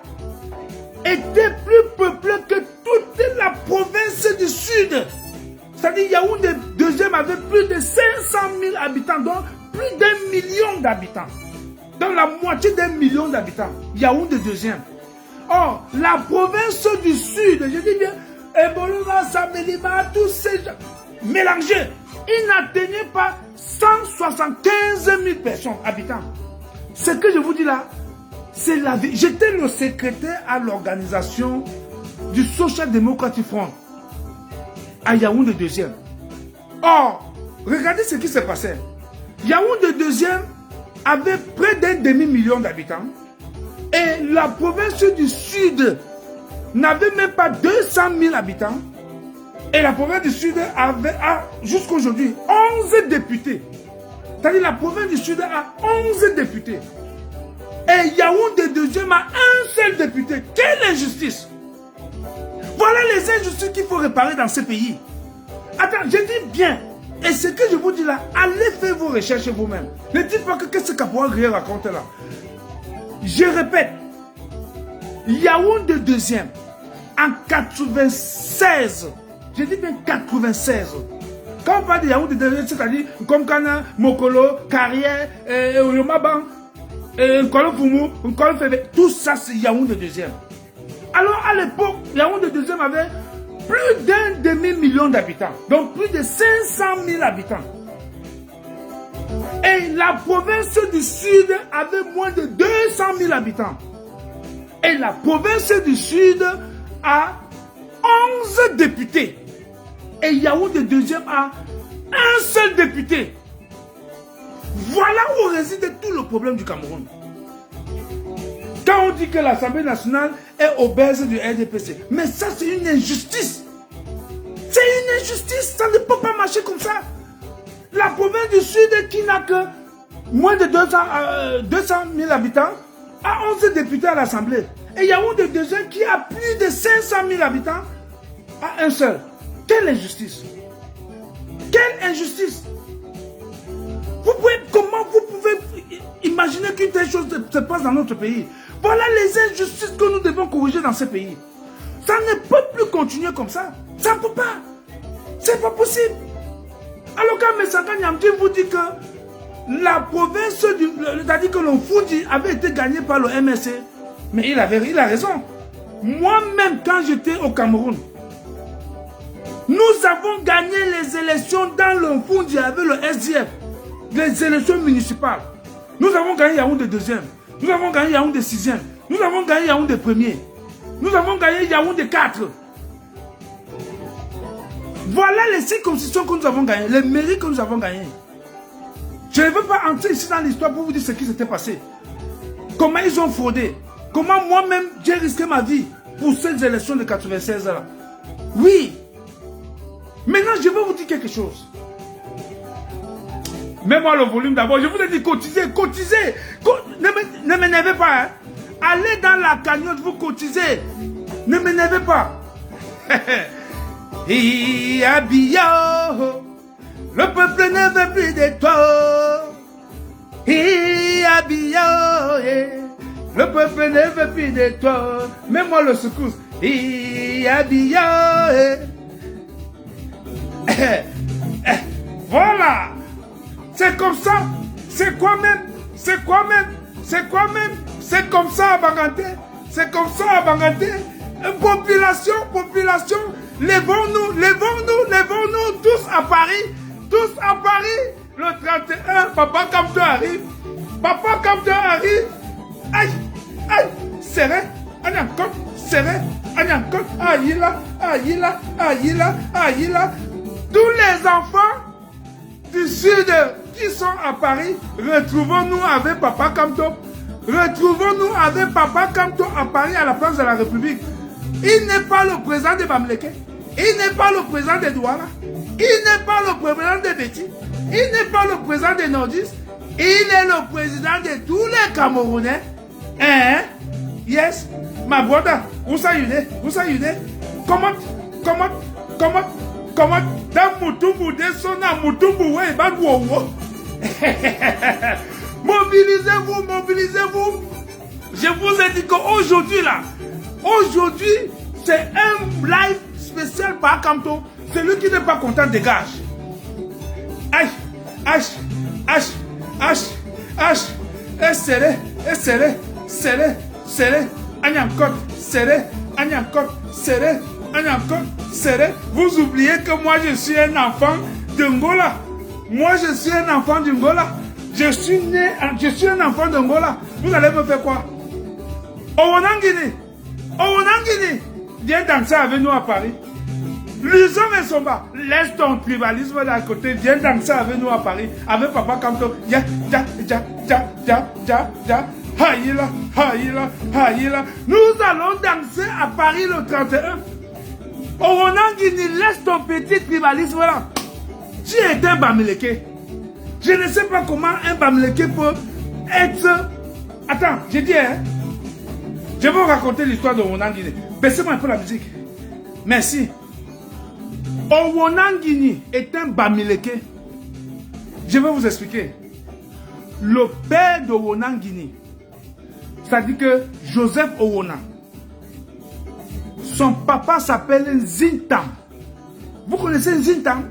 était plus peuplé que toute la province du sud. C'est-à-dire Yaoundé 2e avait plus de 500 000 habitants, donc plus d'1 million d'habitants. Dans la moitié d'1 million d'habitants. Yaoundé 2e. Or, la province du sud, je dis bien, Ebolova, Sabelima, tous ces gens mélangés, ils n'atteignaient pas 175 000 personnes, habitants. Ce que je vous dis là, c'est la vie. J'étais le secrétaire à l'organisation du Social Democratic Front à Yaoundé 2e. Or, regardez ce qui s'est passé. Yaoundé 2e avait près d'1 demi-million d'habitants et la province du sud n'avait même pas 200 000 habitants et la province du sud avait jusqu'à aujourd'hui 11 députés. C'est-à-dire la province du sud a 11 députés. Et Yaoundé 2e a un seul député. Quelle injustice! Voilà les injustices qu'il faut réparer dans ce pays. Attends, je dis bien. Et ce que je vous dis là, allez faire vos recherches vous-même. Ne dites pas que qu'est-ce que Caporal Grier raconte là. Je répète. Yaoundé 2e, en 96, je dis bien 96. Quand on parle de Yaoundé 2e, c'est-à-dire comme Kana, Mokolo, Carrière, Yomaban, Nkolo Fumu, Nkolo Febe, tout ça c'est Yaoundé 2e. Alors à l'époque, Yaoundé 2e avait plus d'1 demi-million d'habitants, donc plus de 500 000 habitants. Et la province du sud avait moins de 200 000 habitants. Et la province du sud a 11 députés. Et Yaoundé 2e a un seul député. Voilà où réside tout le problème du Cameroun. Quand on dit que l'Assemblée nationale est obèse du RDPC, mais ça c'est une injustice. C'est une injustice, ça ne peut pas marcher comme ça. La province du sud qui n'a que moins de 200 000 habitants a 11 députés à l'Assemblée. Et Yaoundé 2e qui a plus de 500 000 habitants a un seul. Quelle injustice! Quelle injustice! Comment vous pouvez imaginer qu'une telle chose se passe dans notre pays? Voilà les injustices que nous devons corriger dans ce pays. Ça ne peut plus continuer comme ça. Ça ne peut pas. C'est pas possible. Alors quand Messanga Nyamdi vous dit que la province, c'est-à-dire que l'Onfundi avait été gagné par le MSC, mais il a raison. Moi-même, quand j'étais au Cameroun, nous avons gagné les élections dans l'Onfundi avec le SDF. Les élections municipales. Nous avons gagné Yaoundé 2e. Nous avons gagné Yaoundé 6e. Nous avons gagné Yaoundé 1er. Nous avons gagné Yaoundé 4. Voilà les circonscriptions que nous avons gagnées, les mairies que nous avons gagnées. Je ne veux pas entrer ici dans l'histoire pour vous dire ce qui s'était passé. Comment ils ont fraudé. Comment moi-même j'ai risqué ma vie pour ces élections de 96 là. Oui. Maintenant, je vais vous dire quelque chose. Mets-moi le volume d'abord. Je vous ai dit cotisez, cotisez. Ne m'énervez pas. Hein. Allez dans la cagnotte, vous cotisez. Ne m'énervez pas. Iabio, le peuple ne veut plus de toi. Iabio, Le peuple ne veut plus de toi. Mets-moi le secousse. Voilà. C'est comme ça. C'est quoi même? C'est quoi même? C'est quoi même? C'est comme ça à Banganté. C'est comme ça à Banganté. Population, population. Lèvons-nous, lèvons-nous, lèvons-nous. Tous à Paris. Tous à Paris. Le 31, Papa Kamto arrive. Papa Kamto arrive. Aïe, aïe, serré. Agnankot, serré. Agnankot, aïe là, aïe là, aïe là, aïe là. Tous les enfants du sud qui sont à Paris, retrouvons-nous avec Papa Kamto. Retrouvons-nous avec Papa Kamto à Paris à la place de la République. Il n'est pas le président de Bamileke. Il n'est pas le président de Douala. Il n'est pas le président de Betty. Il n'est pas le président des Nordistes. Il est le président de tous les Camerounais. Hein? Yes. Ma brother, où ça y est? Où ça y est? Comment? Dans Moutoumou, descendant Moutoumou, ouais, bah, wow. Mobilisez-vous, mobilisez-vous. Je vous ai dit qu'aujourd'hui, là, aujourd'hui, c'est un live spécial par Kamto. Celui qui n'est pas content dégage. Serré. Agnankot, serré. Vous oubliez que moi, je suis un enfant d'Angola. Moi, je suis un enfant d'Angola. Je suis un enfant d'Angola. Vous allez me faire quoi? Owonangini, viens danser avec nous à Paris. Luzon et Somba, laisse ton tribalisme d'à côté, viens danser avec nous à Paris, avec Papa Kamto. Nous allons danser à Paris le 31. Owonangini, laisse ton petit tribalisme là. Tu es un Bamileke. Je ne sais pas comment un Bamileke peut être... Attends, j'ai dit, hein? Je vais vous raconter l'histoire de Owonangini. Baissez-moi un peu la musique. Merci. Owonangini est un Bamileke. Je vais vous expliquer. Le père de Owonangini, c'est-à-dire que Joseph Owona, son papa s'appelle Nzintam. Vous connaissez Nzintam?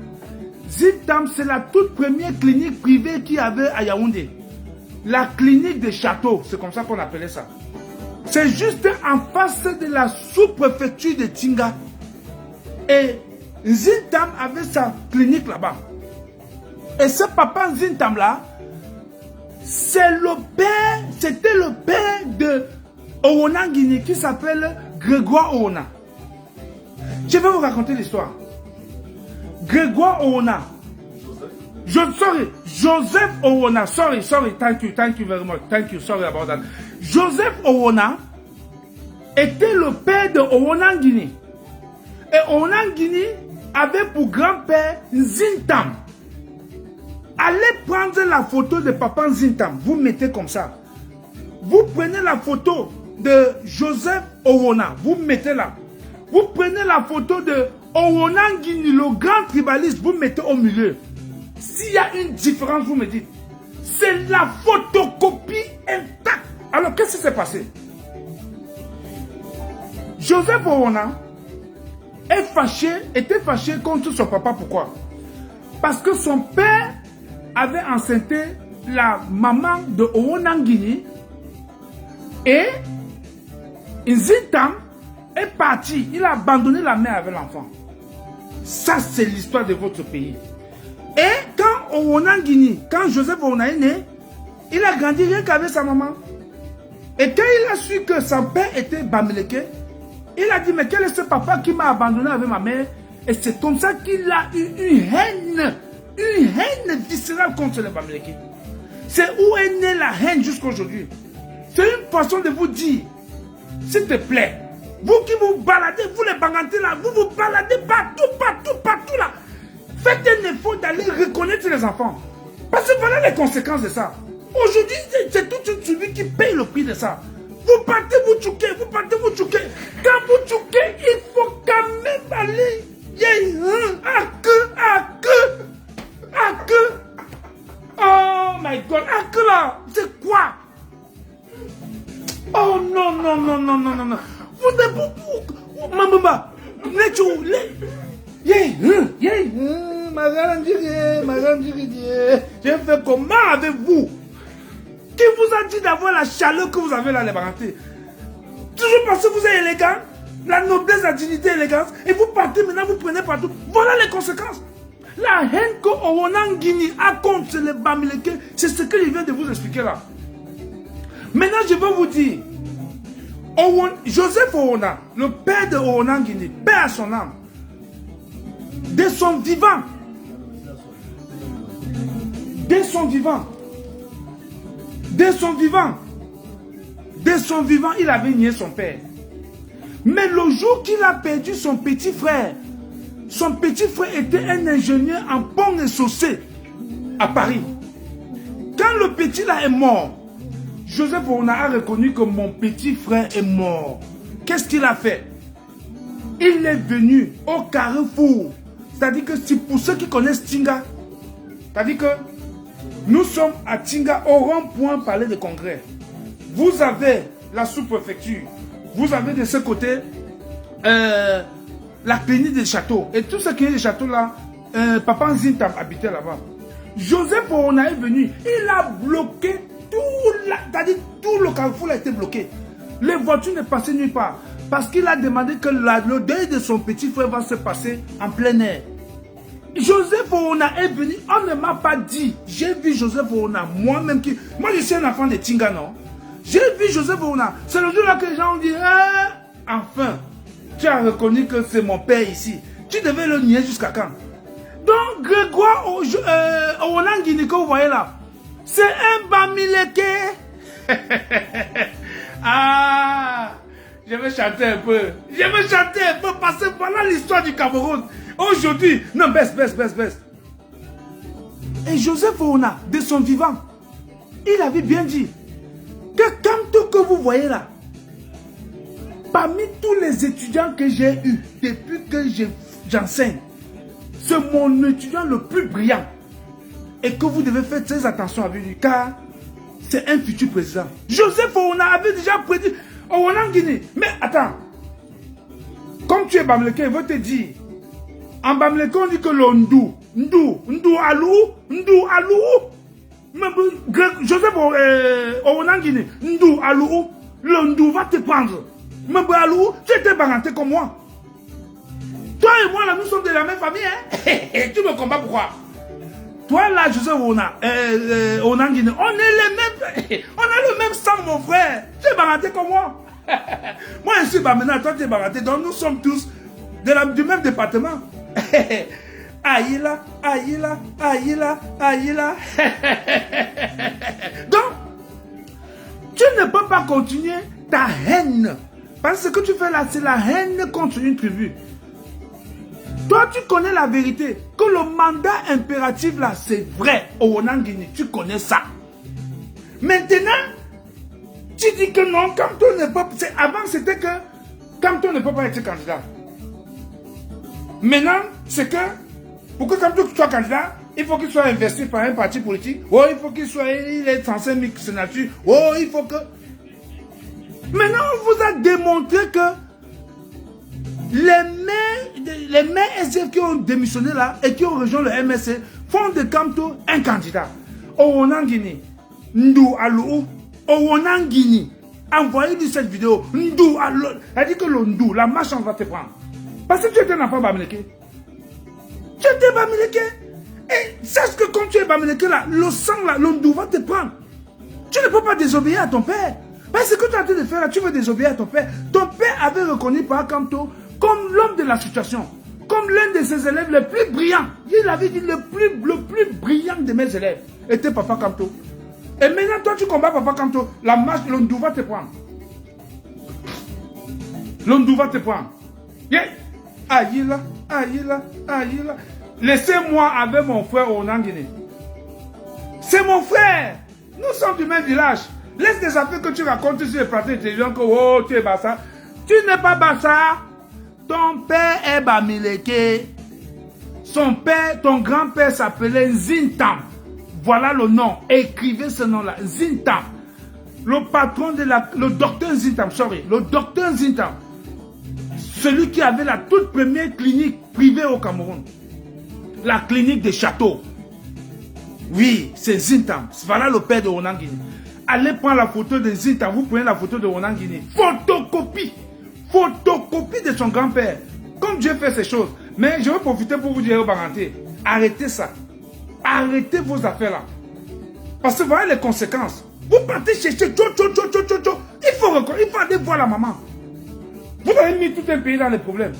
Nzintam, c'est la toute première clinique privée qu'il y avait à Yaoundé. La clinique des châteaux, c'est comme ça qu'on appelait ça. C'est juste en face de la sous-préfecture de Tinga. Et Nzintam avait sa clinique là-bas. Et ce papa Nzintam là, c'était le père de Owonangini qui s'appelle Grégoire Owona. Je vais vous raconter l'histoire. Grégoire Owona. Joseph Owona. Sorry, thank you very much. Thank you, sorry about that. Joseph Owona était le père de Owonangini. Et Owonangini avait pour grand-père Nzintam. Allez prendre la photo de papa Nzintam. Vous mettez comme ça. Vous prenez la photo de Joseph Owona. Vous mettez là. Vous prenez la photo de Owonangini, le grand tribaliste. Vous mettez au milieu. S'il y a une différence, vous me dites. C'est la photocopie intacte. Alors, qu'est-ce qui s'est passé? Joseph Owona était fâché contre son papa. Pourquoi? Parce que son père avait enceinté la maman de Owonangini et Nzintam est parti. Il a abandonné la mère avec l'enfant. Ça, c'est l'histoire de votre pays. Et quand Joseph Owona est né, il a grandi rien qu'avec sa maman. Et quand il a su que son père était Bamileke, il a dit, mais quel est ce papa qui m'a abandonné avec ma mère? Et c'est comme ça qu'il a eu une haine viscérale contre les Bamileke. C'est où est née la haine jusqu'à aujourd'hui. C'est une façon de vous dire, s'il te plaît, vous qui vous baladez, vous les Bangantés là, vous vous baladez partout là. Faites un effort d'aller reconnaître les enfants. Parce que voilà les conséquences de ça. Aujourd'hui, c'est toute une famille qui paye le prix de ça. Vous partez, vous tchouquez. Quand vous tchouquez, il faut quand même aller. Oh my God, là, c'est quoi? Oh non, non, non, non, non, non, non. Vous êtes beaucoup. Maman, j'ai fait comment avec vous? Qui vous a dit d'avoir la chaleur que vous avez là, les barantés? Toujours parce que vous êtes élégant, la noblesse, la dignité, l'élégance, et vous partez maintenant, vous prenez partout. Voilà les conséquences. La haine que Owonan Guinée a contre les Bamileke, c'est ce qu'il vient de vous expliquer là. Maintenant, je veux vous dire, Joseph Owona, le père de Owonan Guinée, père à son âme, de son vivant, il avait nié son père. Mais le jour qu'il a perdu son petit frère était un ingénieur en pont et chaussée à Paris. Quand le petit là est mort, Joseph Owona a reconnu que mon petit frère est mort. Qu'est-ce qu'il a fait? Il est venu au Carrefour. C'est-à-dire que c'est pour ceux qui connaissent Tinga. C'est-à-dire que nous sommes à Tinga au rond-point Palais de Congrès. Vous avez la sous-préfecture. Vous avez de ce côté la clinique des châteaux. Et tout ce qui est des châteaux là, Papa Nzintam habitait là-bas. Joseph Owona est venu. Il a bloqué tout le carrefour a été bloqué. Les voitures ne passaient nulle part. Parce qu'il a demandé que le deuil de son petit frère va se passer en plein air. Joseph Owona est venu. On ne m'a pas dit. J'ai vu Joseph Owona moi-même. Moi je suis un enfant de Tinga, non? J'ai vu Joseph Owona. C'est le jour là que les gens ont dit enfin, tu as reconnu que c'est mon père ici. Tu devais le nier jusqu'à quand? Donc Grégoire Owona Guinée que vous voyez là, c'est un Bamileke. Ah, je vais chanter un peu. Parce que voilà l'histoire du Cameroun. Aujourd'hui, non, baisse. Et Joseph Owona, de son vivant, il avait bien dit que quand tout que vous voyez là, parmi tous les étudiants que j'ai eus depuis que j'enseigne, c'est mon étudiant le plus brillant. Et que vous devez faire très attention avec lui, car c'est un futur président. Joseph Owona avait déjà prédit Owona Guinée. Mais attends, comme tu es Bamileke, il veut te dire, en Bamileke on dit que le Ndou Alou. Joseph Owona Guinée, Ndou Alou, le Ndou va te prendre. Mais Alou, tu étais baranté comme moi. Toi et moi là, nous sommes de la même famille, hein? Et tu me combats pourquoi? Toi là, Joseph Owona, Owona Guinée, on est les mêmes, on a le même sang, mon frère. Tu es baranté comme moi. Moi je suis Bamena, toi tu es baranté, donc nous sommes tous du même département. Aïla. Donc, tu ne peux pas continuer ta haine. Parce que ce que tu fais là, c'est la haine contre une tribu. Toi, tu connais la vérité. Que le mandat impératif là, c'est vrai. Owona Guinée, tu connais ça. Maintenant, tu dis que non, Kamto ne peut pas. Avant, c'était que Kamto ne peut pas être candidat. Maintenant, c'est que pour que Kamto soit candidat, il faut qu'il soit investi par un parti politique. Oh, il faut il ait 35 000 signatures. Oh, il faut que. Maintenant, on vous a démontré que les maires SDF qui ont démissionné là et qui ont rejoint le MSC font de Kamto un candidat. Owona Guinée, Ndou Alou, Owona Guinée, envoyez-lui cette vidéo. Ndou Alou, elle dit que le Ndou, la marche on va te prendre. Parce que tu étais un enfant Bamileke. Tu étais Bamileke. Et sache que quand tu es Bamileke là, le sang là, le Ndou va te prendre. Tu ne peux pas désobéir à ton père. Parce que ce que tu as en train de faire là, tu veux désobéir à ton père. Ton père avait reconnu par Kamto comme l'homme de la situation, comme l'un de ses élèves les plus brillants. Il avait dit le plus brillant de mes élèves était Papa Kamto. Et maintenant, toi, tu combats Papa Kamto. La marche, l'Ondou va te prendre. L'Ondou va te prendre. Yeah. Aïla. Laissez-moi avec mon frère Owona Guinée. C'est mon frère. Nous sommes du même village. Laisse des affaires que tu racontes sur les plateaux de télévision que oh, tu es Bassa. Tu n'es pas Bassa. Ton père est Bamileke. Son père, ton grand-père s'appelait Nzintam. Voilà le nom. Écrivez ce nom-là. Nzintam. le patron de le docteur Zintam, le docteur Zintam, celui qui avait la toute première clinique privée au Cameroun, la clinique des châteaux. Oui, c'est Zintam. Voilà le père de Ronan Guinée. Allez prendre la photo de Zintam, vous prenez la photo de Ronan Guinée. Photocopie. Photocopie de son grand-père. Comme Dieu fait ces choses. Mais je vais profiter pour vous dire, arrêtez ça. Arrêtez vos affaires là. Parce que voilà les conséquences. Vous partez chercher, il faut aller voir la maman. Vous avez mis tout un pays dans les problèmes.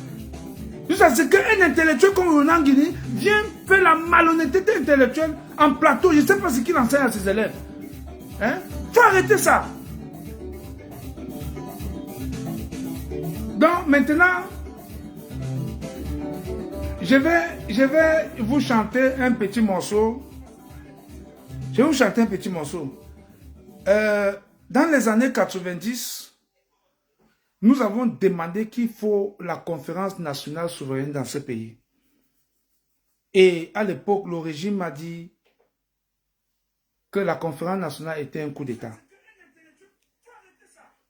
C'est qu'un intellectuel comme Ronan Guinée vient faire la malhonnêteté intellectuelle en plateau. Je ne sais pas ce qu'il enseigne à ses élèves. Hein? Faut arrêter ça. Donc maintenant, je vais vous chanter un petit morceau. Je vais vous chanter un petit morceau. Dans les années 90, nous avons demandé qu'il faut la conférence nationale souveraine dans ce pays. Et à l'époque, le régime m'a dit que la conférence nationale était un coup d'État.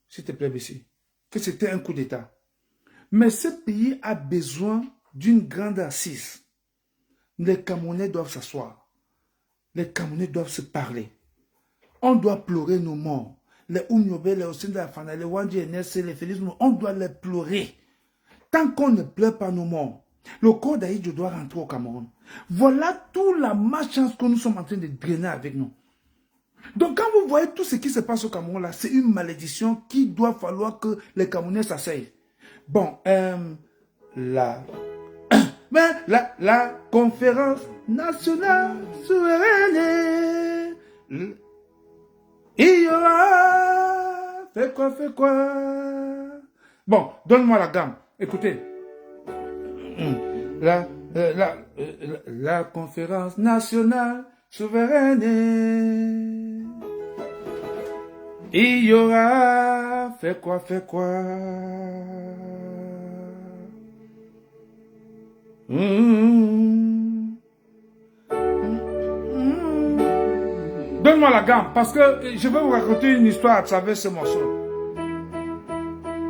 S'il te plaît, Bessie. Que c'était un coup d'État. Mais ce pays a besoin d'une grande assise. Les Camerounais doivent s'asseoir. Les Camerounais doivent se parler. On doit pleurer nos morts. Les Oumyobe, les Osindafana, les Wandji NSC, les Félix, on doit les pleurer. Tant qu'on ne pleure pas nos morts, le corps d'Aïdjo doit rentrer au Cameroun. Voilà toute la malchance que nous sommes en train de drainer avec nous. Donc quand vous voyez tout ce qui se passe au Cameroun, là, c'est une malédiction qui doit falloir que les Camerounais s'asseyent. Bon, la conférence nationale souveraine, il y aura, fait quoi. Bon, donne-moi la gamme. Écoutez. La conférence nationale souveraine. Il y aura, fait quoi. Donne-moi la gamme, parce que je vais vous raconter une histoire à travers ce morceau.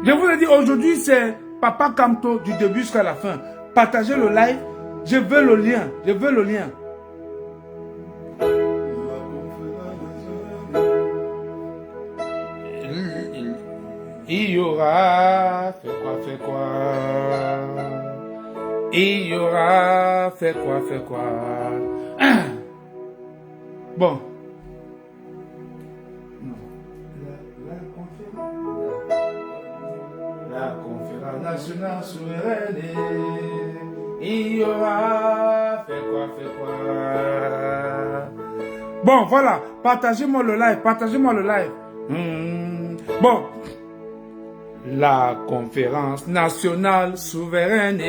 Je vous ai dit, aujourd'hui, c'est Papa Kamto du début jusqu'à la fin. Partagez le live, je veux le lien, Il y aura, fait quoi. Il y aura, fait quoi. Bon. La conférence nationale souveraine, il y aura, fait quoi. Bon, voilà, partagez-moi le live. Bon, la conférence nationale souveraine,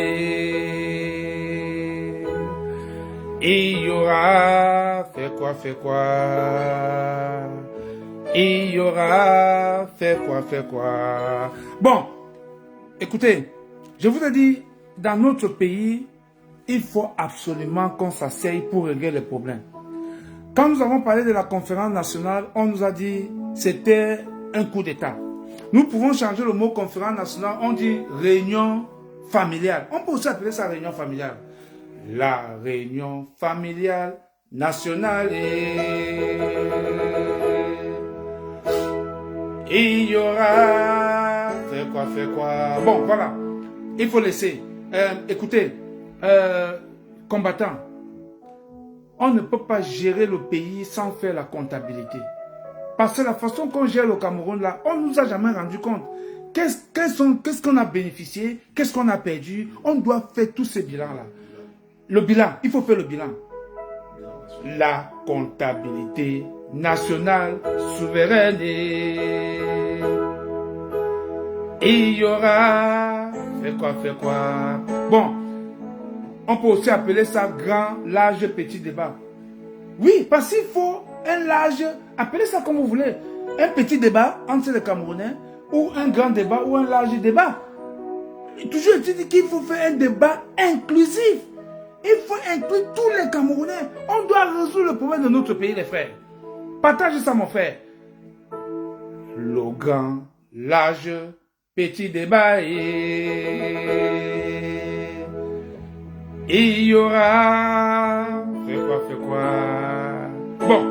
il y aura, fait quoi. Il y aura, fait quoi. Bon, écoutez, je vous ai dit, dans notre pays, il faut absolument qu'on s'asseye pour régler les problèmes. Quand nous avons parlé de la conférence nationale, on nous a dit que c'était un coup d'État. Nous pouvons changer le mot conférence nationale, on dit réunion familiale. On peut aussi appeler ça réunion familiale. La réunion familiale nationale il y aura, fait quoi. Bon, voilà. Il faut laisser. Écoutez, combattants, on ne peut pas gérer le pays sans faire la comptabilité. Parce que la façon qu'on gère le Cameroun, là, on ne nous a jamais rendu compte. Qu'est-ce qu'on a bénéficié? Qu'est-ce qu'on a perdu? On doit faire tous ces bilans-là. Le bilan, il faut faire le bilan. La comptabilité nationale souveraine. Il y aura, fait quoi. Bon, on peut aussi appeler ça grand, large, petit débat. Oui, parce qu'il faut un large, appelez ça comme vous voulez, un petit débat entre les Camerounais, ou un grand débat, ou un large débat. Toujours dit qu'il faut faire un débat inclusif. Il faut inclure tous les Camerounais. On doit résoudre le problème de notre pays, les frères. Partage ça, mon frère. le grand, large, petit débat. Il y aura... Fais quoi? Bon.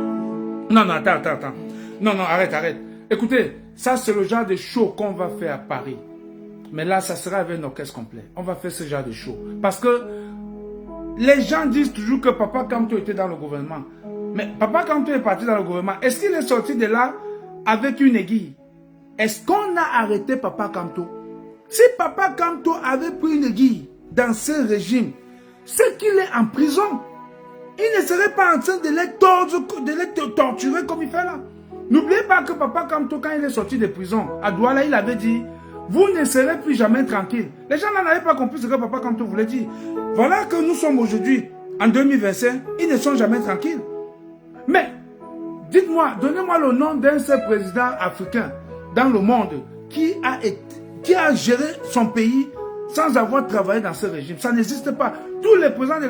Non, attends. Non, arrête. Écoutez, ça c'est le genre de show qu'on va faire à Paris. Mais là, ça sera avec un orchestre complet. On va faire ce genre de show. Parce que les gens disent toujours que Papa Kamto était dans le gouvernement. Mais Papa Kamto est parti dans le gouvernement. Est-ce qu'il est sorti de là avec une aiguille? Est-ce qu'on a arrêté Papa Kamto? Si Papa Kamto avait pris une aiguille dans ce régime, c'est qu'il est en prison. Il ne serait pas en train de les torturer comme il fait là. N'oubliez pas que Papa Kamto, quand il est sorti de prison, à Douala, il avait dit, vous ne serez plus jamais tranquille. Les gens n'avaient pas compris ce que Papa Kamto voulait dire. Voilà que nous sommes aujourd'hui, en 2025, ils ne sont jamais tranquilles. Mais, dites-moi, donnez-moi le nom d'un seul président africain dans le monde qui a géré son pays sans avoir travaillé dans ce régime. Ça n'existe pas. Tous les présidents de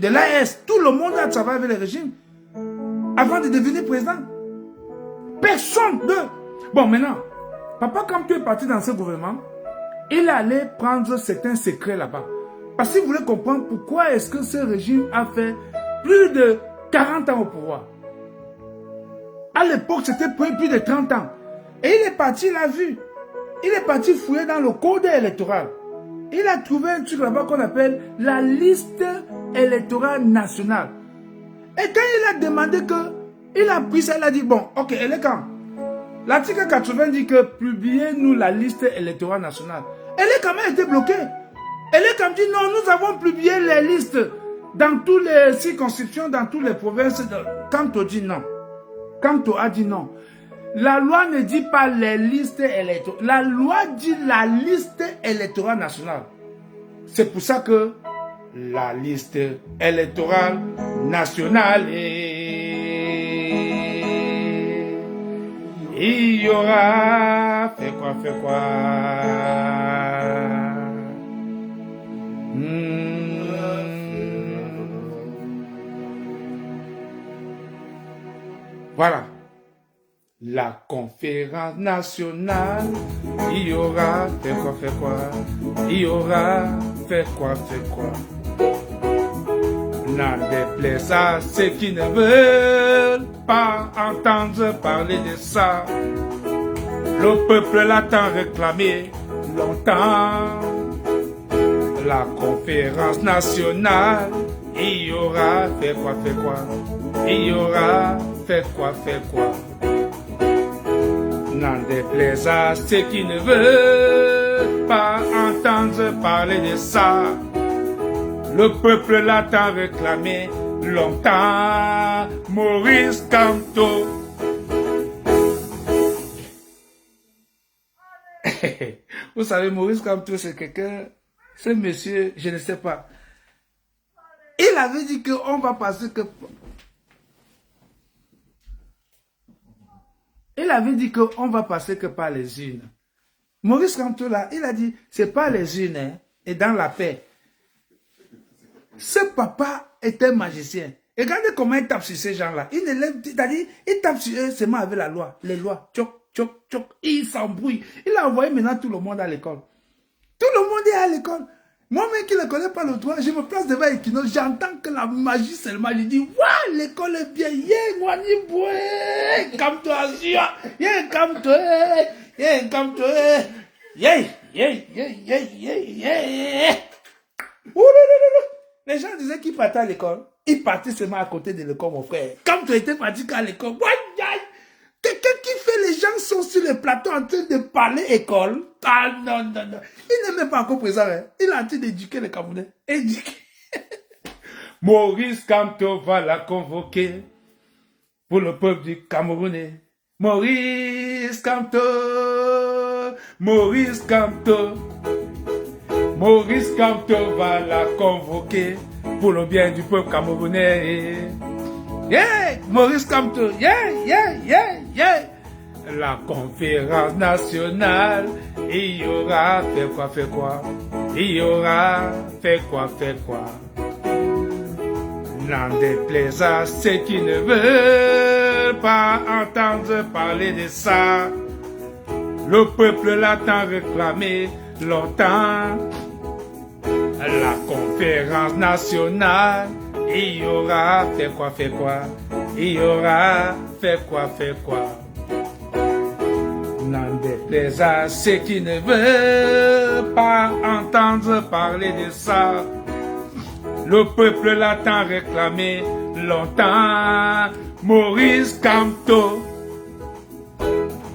l'AS, tout le monde a travaillé avec le régime avant de devenir président. Personne d'eux. Bon, maintenant, Papa Kamto est parti dans ce gouvernement, il allait prendre certains secrets là-bas. Parce qu'il voulait comprendre pourquoi est-ce que ce régime a fait plus de 40 ans au pouvoir. À l'époque, c'était plus de 30 ans. Et il est parti, il a vu. Il est parti fouiller dans le code électoral. Il a trouvé un truc là-bas qu'on appelle la liste électorale nationale. Et quand il a demandé il a pris ça, il a dit, bon, ok, elle est quand? L'article 80 dit que publiez-nous la liste électorale nationale. Elle est quand même été bloquée. Elle est comme dit, non, nous avons publié les listes dans toutes les circonscriptions, dans toutes les provinces. Kamto dit non. Kamto a dit non. La loi ne dit pas les listes électorales. La loi dit la liste électorale nationale. C'est pour ça que la liste électorale nationale il y aura fait quoi Voilà. La conférence nationale, il y aura fait quoi, il y aura fait quoi. N'en déplaise à ceux qui ne veulent pas entendre parler de ça. Le peuple l'a tant réclamé longtemps. La conférence nationale, il y aura fait quoi, il y aura fait quoi. N'en déplaise à ceux qui ne veulent pas entendre parler de ça. Le peuple l'a tant réclamé longtemps. Maurice Kamto. Vous savez, Maurice Kamto, c'est quelqu'un, ce monsieur, je ne sais pas. Il avait dit qu'on va passer que... Il avait dit qu'on va passer que par les urnes. Maurice Kamto, là, il a dit, c'est pas les urnes, hein, et dans la paix. Ce papa était magicien. Et regardez comment il tape sur ces gens-là. Il ne lève, c'est-à-dire, il tape sur eux seulement avec la loi. Les lois, tchoc. Il s'embrouille. Il a envoyé maintenant tout le monde à l'école. Tout le monde est à l'école. Moi-même qui ne connais pas le droit, je me place devant Equino, j'entends que la magie seulement, je dis, waouh, l'école est bien, Kamto Azia, Kamto, Les gens disaient qu'ils partaient à l'école. Ils partaient seulement à côté de l'école, mon frère. Kamto était parti à l'école. Quelqu'un qui fait, les gens sont sur le plateau en train de parler école. Ah non. Il n'est même pas encore présent. Hein. Il est en train d'éduquer les Camerounais. Éduquer. Maurice Kamto va la convoquer pour le peuple du Camerounais. Maurice Kamto va la convoquer pour le bien du peuple camerounais. Yeah, Maurice Kamto, yeah. La conférence nationale, il y aura fait quoi, il y aura fait quoi. N'en déplaise à ceux qui ne veulent pas entendre parler de ça. Le peuple l'a tant réclamé longtemps. La conférence nationale, il y aura fait quoi, il y aura fait quoi. N'en déplaise à ceux qui ne veulent pas entendre parler de ça. Le peuple l'a tant réclamé longtemps. Maurice Kamto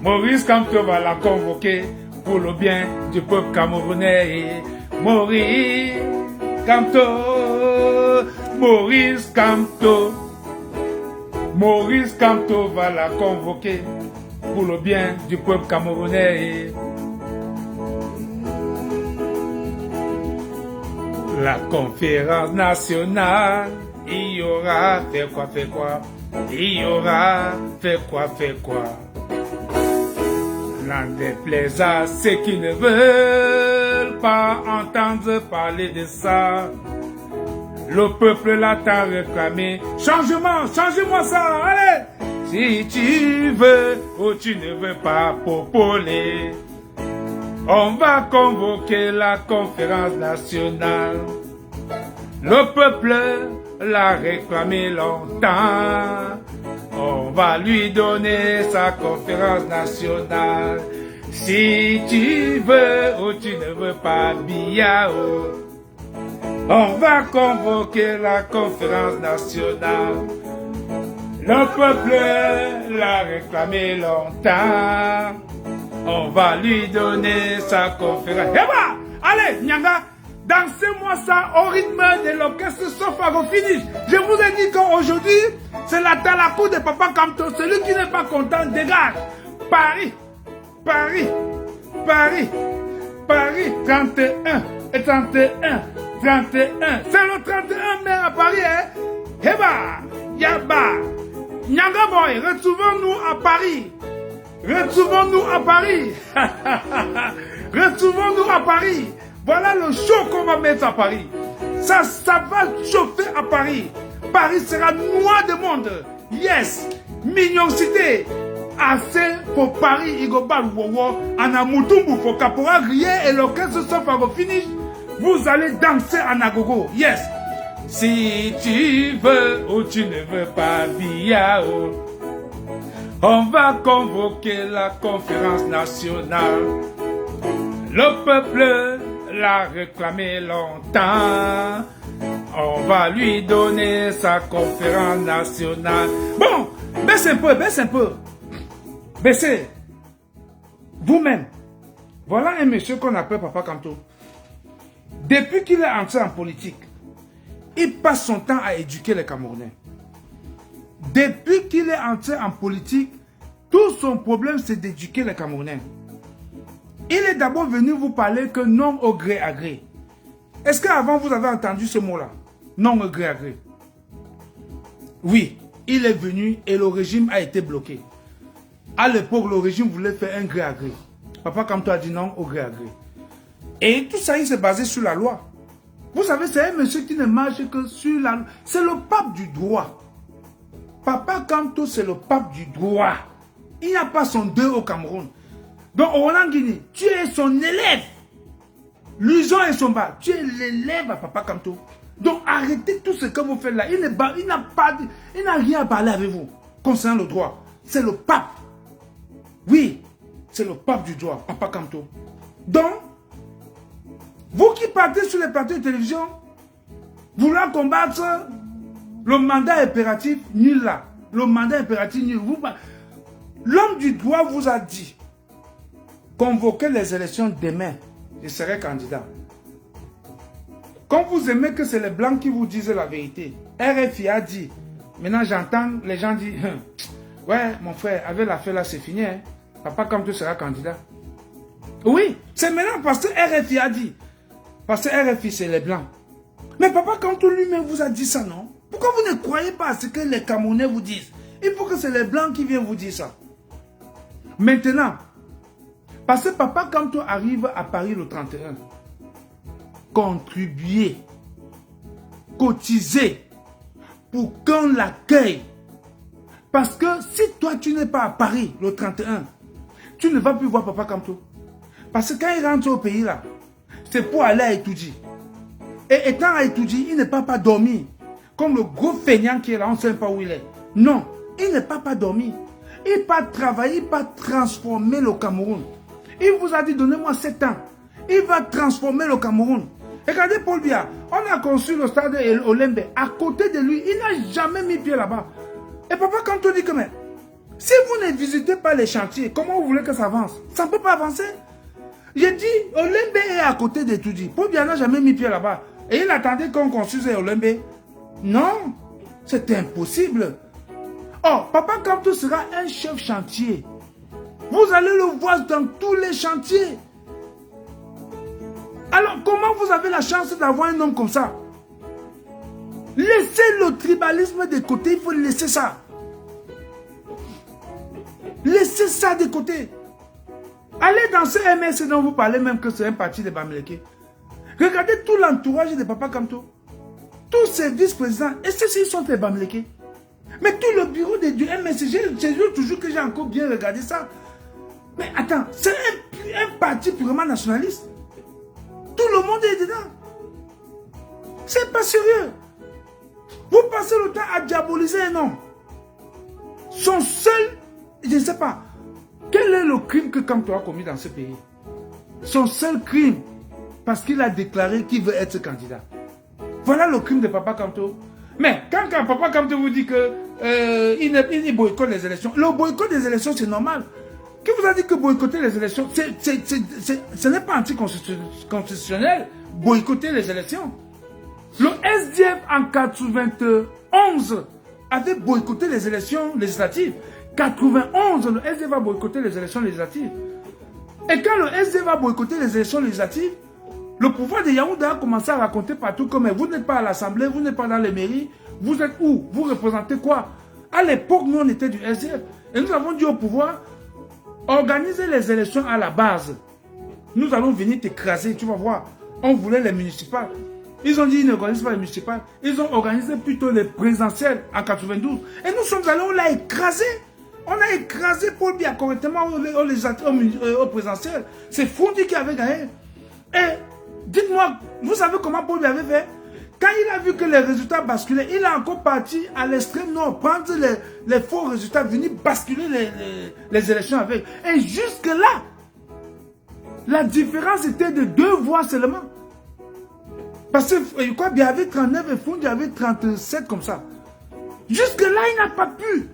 va la convoquer pour le bien du peuple camerounais. Maurice Kamto va la convoquer pour le bien du peuple camerounais. La conférence nationale, il y aura fait quoi, il y aura fait quoi. N'en déplaise à ceux qui ne veulent pas entendre parler de ça. Le peuple l'a tant réclamé. Changez-moi ça, allez! Si tu veux ou tu ne veux pas popoler, on va convoquer la conférence nationale. Le peuple l'a réclamé longtemps. On va lui donner sa conférence nationale. Si tu veux ou tu ne veux pas Biao, on va convoquer la conférence nationale. Le peuple l'a réclamé longtemps. On va lui donner sa conférence. Et voilà! Allez, Nyanga, dansez-moi ça au rythme de l'orchestre Sofago Finish. Je vous ai dit qu'aujourd'hui, c'est la talakou de Papa Kamto. Celui qui n'est pas content, dégage. Paris, 31 et 31. C'est le 31 mai à Paris, hein? Heba, Yaba, Nyanga Boy, retrouvons-nous à Paris. Retrouvons-nous à Paris. Voilà le show qu'on va mettre à Paris. Ça va chauffer à Paris. Paris sera noir de monde. Yes. Mignoncité. Assez pour Paris. Igoba Wowo. Anamutumbu pour Capora Grillé et l'orchestre Sofago Finish. Vous allez danser en agogo. Yes. Si tu veux ou tu ne veux pas Biao, on va convoquer la conférence nationale. Le peuple l'a réclamé longtemps. On va lui donner sa conférence nationale. Bon, baissez un peu. Baissez. Vous-même. Voilà un monsieur qu'on appelle Papa Kamto. Depuis qu'il est entré en politique, il passe son temps à éduquer les Camerounais. Depuis qu'il est entré en politique, tout son problème c'est d'éduquer les Camerounais. Il est d'abord venu vous parler que non au gré à gré. Est-ce qu'avant vous avez entendu ce mot-là? Non au gré à gré. Oui, il est venu et le régime a été bloqué. À l'époque, le régime voulait faire un gré à gré. Papa Kamto a dit non au gré à gré. Et tout ça, il s'est basé sur la loi. Vous savez, c'est un monsieur qui ne marche que sur la loi. C'est le pape du droit. Papa Kamto, c'est le pape du droit. Il n'y a pas son deux au Cameroun. Donc, au Holland-Guinée, tu es son élève. Luison et son bas, tu es l'élève à Papa Kamto. Donc, arrêtez tout ce que vous faites là. Il n'a rien à parler avec vous concernant le droit. C'est le pape. Oui, c'est le pape du droit, Papa Kamto. Donc, vous qui partez sur les plateaux de télévision, vouloir combattre le mandat impératif nul là. Le mandat impératif nul. L'homme du droit vous a dit, convoquez les élections demain, je serai candidat. Quand vous aimez que c'est les blancs qui vous disent la vérité, RFI a dit, maintenant j'entends les gens dire, ouais mon frère, avec l'affaire là c'est fini, hein. Papa Kamto sera candidat. Oui, c'est maintenant parce que RFI a dit. Parce que RFI, c'est les blancs. Mais Papa Kamto lui-même vous a dit ça, non? Pourquoi vous ne croyez pas à ce que les Camerounais vous disent? Il faut que c'est les blancs qui viennent vous dire ça. Maintenant, parce que Papa Kamto arrive à Paris le 31, contribuer, cotiser pour qu'on l'accueille Parce que si toi, tu n'es pas à Paris le 31, tu ne vas plus voir Papa Kamto. Parce que quand il rentre au pays là, c'est pour aller à Etoudji. Et étant à Etoudji, il ne peut pas dormir. Comme le gros feignant qui est là, on ne sait pas où il est. Non, il ne peut pas dormir. Il peut travailler, il peut transformer le Cameroun. Il vous a dit, donnez-moi 7 ans. Il va transformer le Cameroun. Regardez Paul Biya, on a construit le stade Olembe. À côté de lui, il n'a jamais mis pied là-bas. Et Papa Kamto dit que, mais, si vous ne visitez pas les chantiers, comment vous voulez que ça avance? Ça ne peut pas avancer. J'ai dit, Olembe est à côté de Etoudji. Paul Biya n'a jamais mis pied là-bas. Et il attendait qu'on construise Olembe. Non, c'est impossible. Oh, Papa Kamto sera un chef chantier. Vous allez le voir dans tous les chantiers. Alors, comment vous avez la chance d'avoir un homme comme ça? Laissez le tribalisme de côté, il faut laisser ça. Laissez ça de côté. Allez dans ce MS dont vous parlez même que c'est un parti de Bamileke. Regardez tout l'entourage de Papa Kamto. Tous ces vice-présidents, et ceux-ci sont des Bamileke. Mais tout le bureau du MS, j'ai vu toujours que j'ai encore bien regardé ça. Mais attends, c'est un parti purement nationaliste. Tout le monde est dedans. C'est pas sérieux. Vous passez le temps à diaboliser un homme. Son seul, je ne sais pas, quel est le crime que Kamto a commis dans ce pays? Son seul crime, parce qu'il a déclaré qu'il veut être candidat. Voilà le crime de Papa Kamto. Mais quand Papa Kamto vous dit qu'il boycotte les élections, le boycott des élections c'est normal. Qui vous a dit que boycotter les élections, ce n'est pas anticonstitutionnel, boycotter les élections. Le SDF en 91 avait boycotté les élections législatives. 91, le SDF a boycotté les élections législatives. Et quand le SDF a boycotté les élections législatives, le pouvoir de Yaoundé a commencé à raconter partout comme vous n'êtes pas à l'Assemblée, vous n'êtes pas dans les mairies, vous êtes où? Vous représentez quoi? À l'époque, nous on était du SDF. Et nous avons dit au pouvoir, organisez les élections à la base. Nous allons venir t'écraser, tu vas voir. On voulait les municipales. Ils ont dit ils n'organisent pas les municipales. Ils ont organisé plutôt les présidentielles en 92. Et nous sommes allés, on l'a écrasé. On a écrasé Paul Biya correctement au présidentiel. C'est Fondi qui avait gagné. Et dites-moi, vous savez comment Paul Biya avait fait? Quand il a vu que les résultats basculaient, il a encore parti à l'extrême nord, prendre les faux résultats, venir basculer les élections avec. Et jusque-là, la différence était de 2 voix seulement. Parce que quoi, il y avait 39 et Fondi avait 37 comme ça. Jusque-là, il n'a pas pu.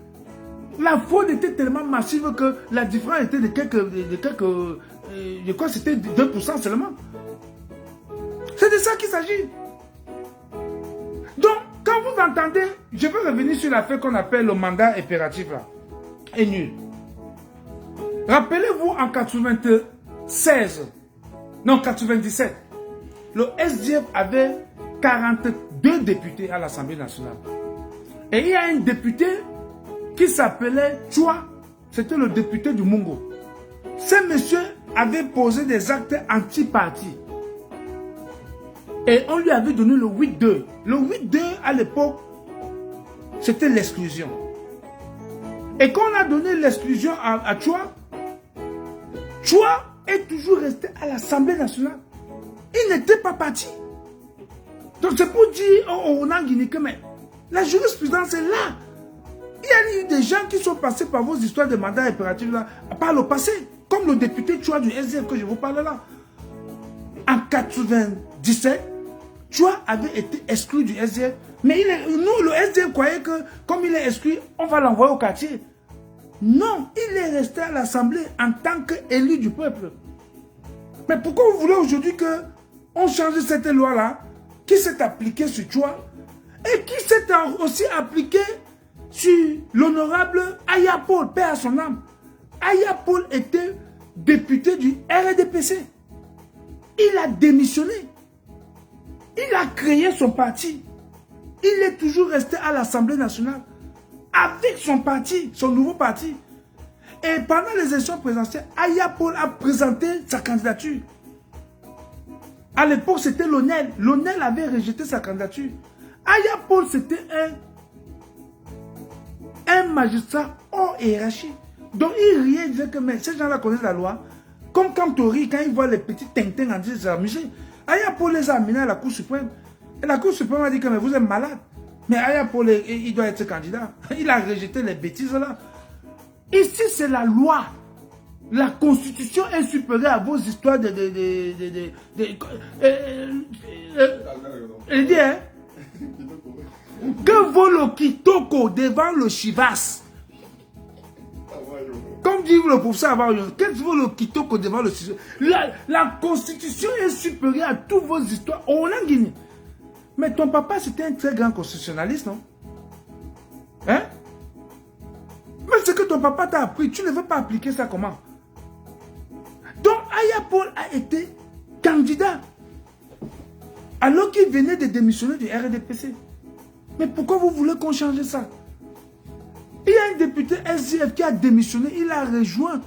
La fraude était tellement massive que la différence était de quelques je crois que c'était 2% seulement. C'est de ça qu'il s'agit. Donc, quand vous entendez, je vais revenir sur l'affaire qu'on appelle le mandat impératif là, est nul. Rappelez-vous en 96, non 97, le SDF avait 42 députés à l'Assemblée nationale. Et il y a un député qui s'appelait Chua, c'était le député du Mungo. Ce monsieur avait posé des actes anti-parti. Et on lui avait donné le 8-2. Le 8-2 à l'époque, c'était l'exclusion. Et quand on a donné l'exclusion à Chua, Chua est toujours resté à l'Assemblée nationale. Il n'était pas parti. Donc c'est pour dire au Nangini que mais la jurisprudence est là. Il y a eu des gens qui sont passés par vos histoires de mandat impératif là, par le passé. Comme le député Chua du SDF que je vous parle là. En 97, Chua avait été exclu du SDF. Mais nous, le SDF croyait que comme il est exclu, on va l'envoyer au quartier. Non, il est resté à l'Assemblée en tant qu'élu du peuple. Mais pourquoi vous voulez aujourd'hui qu'on change cette loi-là qui s'est appliquée sur Chua et qui s'est aussi appliquée sur l'honorable Aya Paul, paix à son âme. Aya Paul était député du RDPC. Il a démissionné. Il a créé son parti. Il est toujours resté à l'Assemblée nationale avec son parti, son nouveau parti. Et pendant les élections présidentielles, Aya Paul a présenté sa candidature. À l'époque, c'était Lonel. Lonel avait rejeté sa candidature. Aya Paul, c'était un magistrat hors hiérarchie. Donc il riait, il disait que mais ces gens-là connaissent la loi. Comme quand Tori, quand ils voient les petits tintins en disant s'amuser. Aya Paul les a amenés à la Cour suprême. Et la Cour suprême a dit que mais vous êtes malade. Mais Aya Paul, il doit être candidat. Il a rejeté les bêtises là. Ici, c'est la loi. La constitution est supérieure à vos histoires de... Il dit, hein, que vaut le kitoko devant le chivas? Comme dit le professeur Avarion, qu'est-ce que vaut le kitoko devant le chivas? La constitution est supérieure à toutes vos histoires. On a Guinée. Mais ton papa, c'était un très grand constitutionnaliste, non? Hein? Mais ce que ton papa t'a appris, tu ne veux pas appliquer ça comment? Donc, Aya Paul a été candidat. Alors qu'il venait de démissionner du RDPC. Mais pourquoi vous voulez qu'on change ça? Il y a un député SDF qui a démissionné, il a rejoint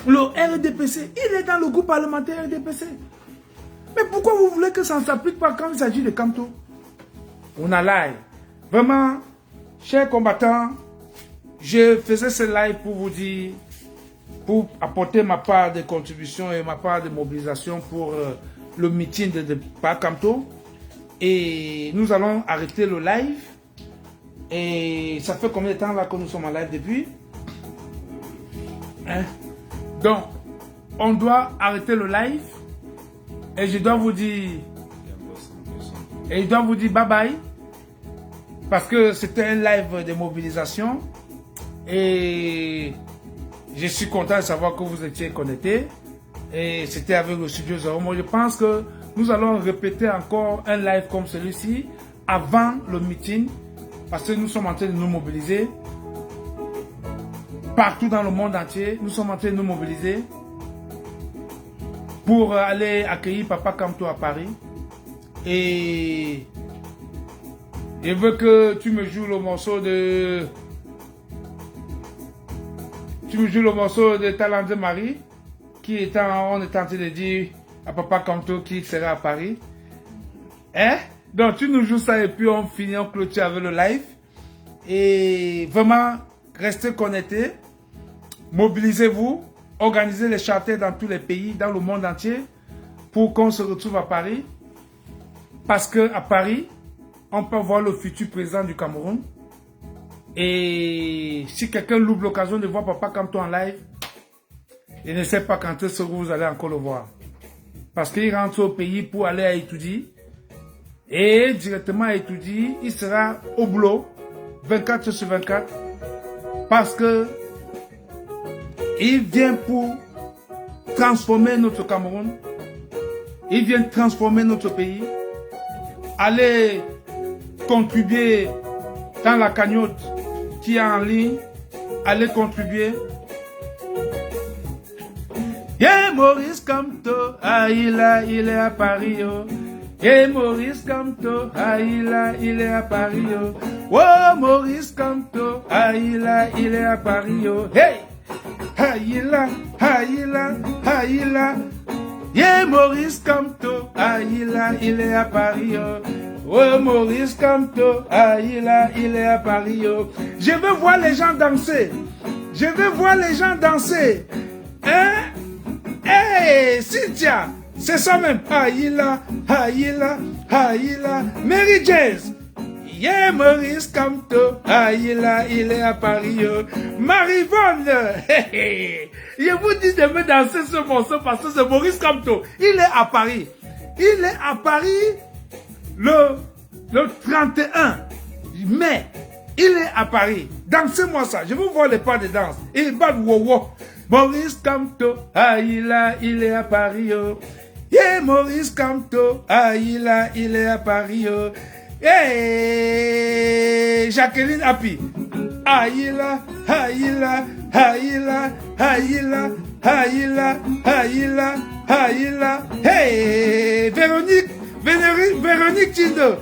le RDPC. Il est dans le groupe parlementaire RDPC. Mais pourquoi vous voulez que ça ne s'applique pas quand il s'agit de Kamto? On a live. Vraiment, chers combattants, je faisais ce live pour vous dire, pour apporter ma part de contribution et ma part de mobilisation pour le meeting de Kamto. Et nous allons arrêter le live. Et ça fait combien de temps là que nous sommes en live depuis? Hein? Donc, on doit arrêter le live. Et je dois vous dire... Et je dois vous dire bye bye. Parce que c'était un live de mobilisation. Et je suis content de savoir que vous étiez connectés. Et c'était avec le studio Zero. Moi, je pense que nous allons répéter encore un live comme celui-ci avant le meeting. Parce que nous sommes en train de nous mobiliser. Partout dans le monde entier, nous sommes en train de nous mobiliser pour aller accueillir Papa Kamto à Paris. Et je veux que tu me joues le morceau de... Tu me joues le morceau de Talande Marie, on est en train de dire à Papa Kamto qu'il sera à Paris. Hein? Donc tu nous joues ça et puis on finit, on clôture avec le live. Et vraiment, restez connectés. Mobilisez-vous. Organisez les charters dans tous les pays, dans le monde entier, pour qu'on se retrouve à Paris. Parce qu'à Paris, on peut voir le futur président du Cameroun. Et si quelqu'un loupe l'occasion de voir Papa Kamto en live, il ne sait pas quand est-ce que vous allez encore le voir. Parce qu'il rentre au pays pour aller à étudier. Et directement à étudier, il sera au boulot 24 sur 24. Parce que il vient pour transformer notre Cameroun. Il vient transformer notre pays. Aller contribuer dans la cagnotte qui est en ligne. Aller contribuer. Yeah, Maurice Kamto, ah, il est à Paris. Oh. Yeah, Maurice Kamto, ah, il est à Paris. Oh, oh Maurice Kamto, ah, il est à Paris. Oh. Hey! Haïla, Haïla, Haïla. Yeah, Maurice Kamto, Haïla, il est à Paris. Oh, Maurice Kamto, Haïla, il est à Paris. Je veux voir les gens danser. Je veux voir les gens danser. Hein? Hey, Cynthia, c'est ça même. Haïla, Haïla, Haïla. Mary James. Yeah, Maurice Kamto, il est à Paris. Marivonne, je vous dis de me danser ce morceau parce que c'est Maurice Kamto. Il est à Paris. Il est à Paris le 31 mai. Il est à Paris. Dansez-moi ça. Je veux voir les pas de danse. Il bat wow. Maurice Kamto, il est à Paris. Yeah, Maurice Kamto, il est à Paris. Hey, Jacqueline Happy. Haïla, Haïla, Haïla, Haïla, Haïla, Haïla, Haïla. Hey, Véronique Tindo.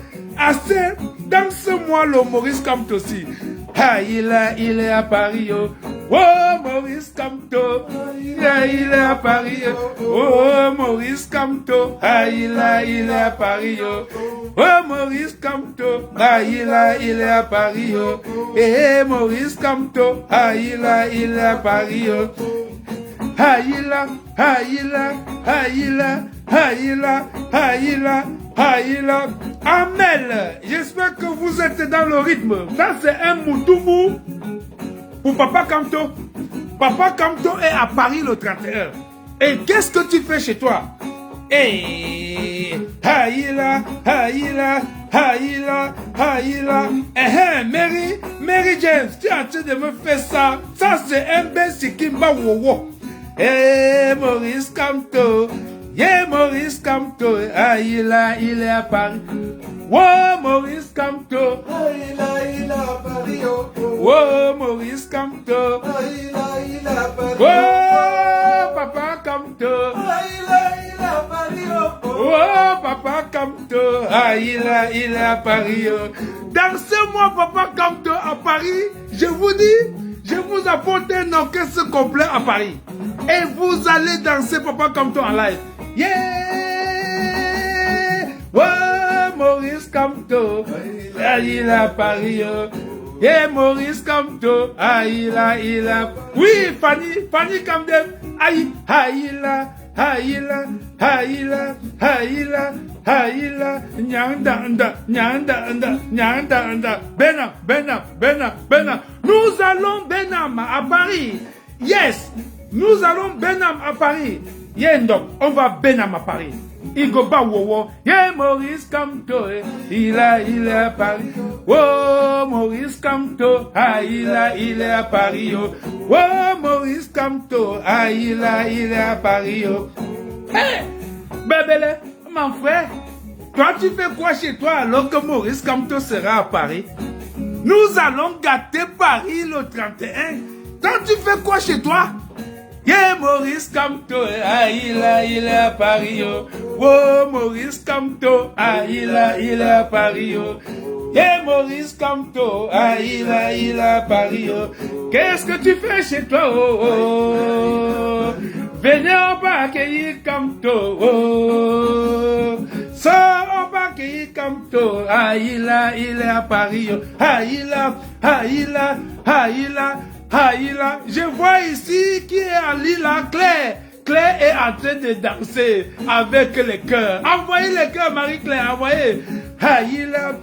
Danse-moi le Maurice Kamto aussi. Haïla, il est à Paris. Oh, Maurice Kamto, il est à Paris. Oh, Maurice Kamto, il est à Paris. Oh, Maurice Kamto, il est à Paris. Eh, Maurice Kamto, il est à Paris. Haïla, Haïla, Haïla, Haïla, Haïla, Haïla. Amel, j'espère que vous êtes dans le rythme. Ça, c'est un Moutoumou pour Papa Kamto. Papa Kamto est à Paris le 31. Et qu'est-ce que tu fais chez toi? Eh, Haïla, Haïla, Haïla, Haïla. Mary James, tu es en train de me faire ça. Ça, c'est un bel Sikimba Wowo. Eh, Maurice Kamto, yeah, Maurice Kamto, Haïla, il est à Paris. Oh, Maurice Kamto, Haïla, il est à Paris. oh, Maurice Kamto, Haïla, il est à Paris. oh, Papa Kamto, Haïla, il est à Paris. oh, Papa Kamto, Haïla, il est à Paris. Dansez-moi, Papa Kamto, à Paris. Je vous dis, je vous apporte un orchestre complet à Paris. Et vous allez danser Papa Kamto en live. Yeah! Ouais, Maurice Kamto, il est à Paris. Yeah, Maurice Kamto, il a. Oui, Fanny Kamdem. Aïe, Haïla, Haïla, Haïla, Haïla, Haïla, Nyanda, Nyanda, Nyanda, Benam. Nous allons Benam à Paris. Yes, nous allons Benam à Paris. Yendok, on va Benam à Paris. Igoba Wowo, yeah, Maurice Kamto, il est à Paris. Oh, Maurice Kamto, il est à Paris. Oh, Maurice Kamto, il est à Paris. Hey, Bébélé, mon frère, toi tu fais quoi chez toi alors que Maurice Kamto sera à Paris? Nous allons gâter Paris le 31. Toi tu fais quoi chez toi? Yeah, Maurice Kamto, il est à Paris. Oh, Maurice Kamto, il est à Paris. Yeah, Maurice Kamto, il est à Paris. Qu'est-ce que tu fais chez toi? Venez, on va accueillir Kamto. Ça, on va accueillir Kamto. Il est à Paris. Haïla, je vois ici qui est à Lila, Claire. Claire est en train de danser avec les cœurs. Envoyez les cœurs, Marie-Claire, envoyez. Haïla.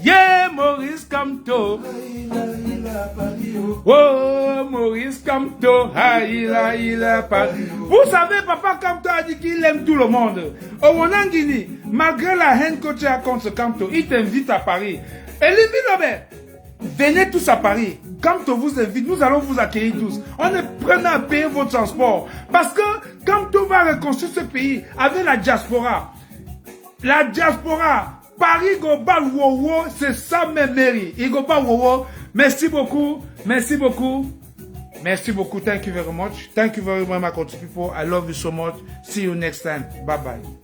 Yeah, Maurice Kamto. Il est à Paris. Oh, Maurice Kamto, il est à Paris. Vous savez, Papa Kamto a dit qu'il aime tout le monde. Au Monangini, malgré la haine que tu as contre Kamto, il t'invite à Paris. Et Libinobe, venez tous à Paris. Kamto vous invite, nous allons vous accueillir tous. On est prêt à payer vos transports. Parce que Kamto va reconstruire ce pays avec la diaspora. La diaspora, Paris Gobal Wowo, c'est ça même mairie. Igobal Wowo, merci beaucoup. Merci beaucoup. Thank you very much. Thank you very much, my country people. I love you so much. See you next time. Bye bye.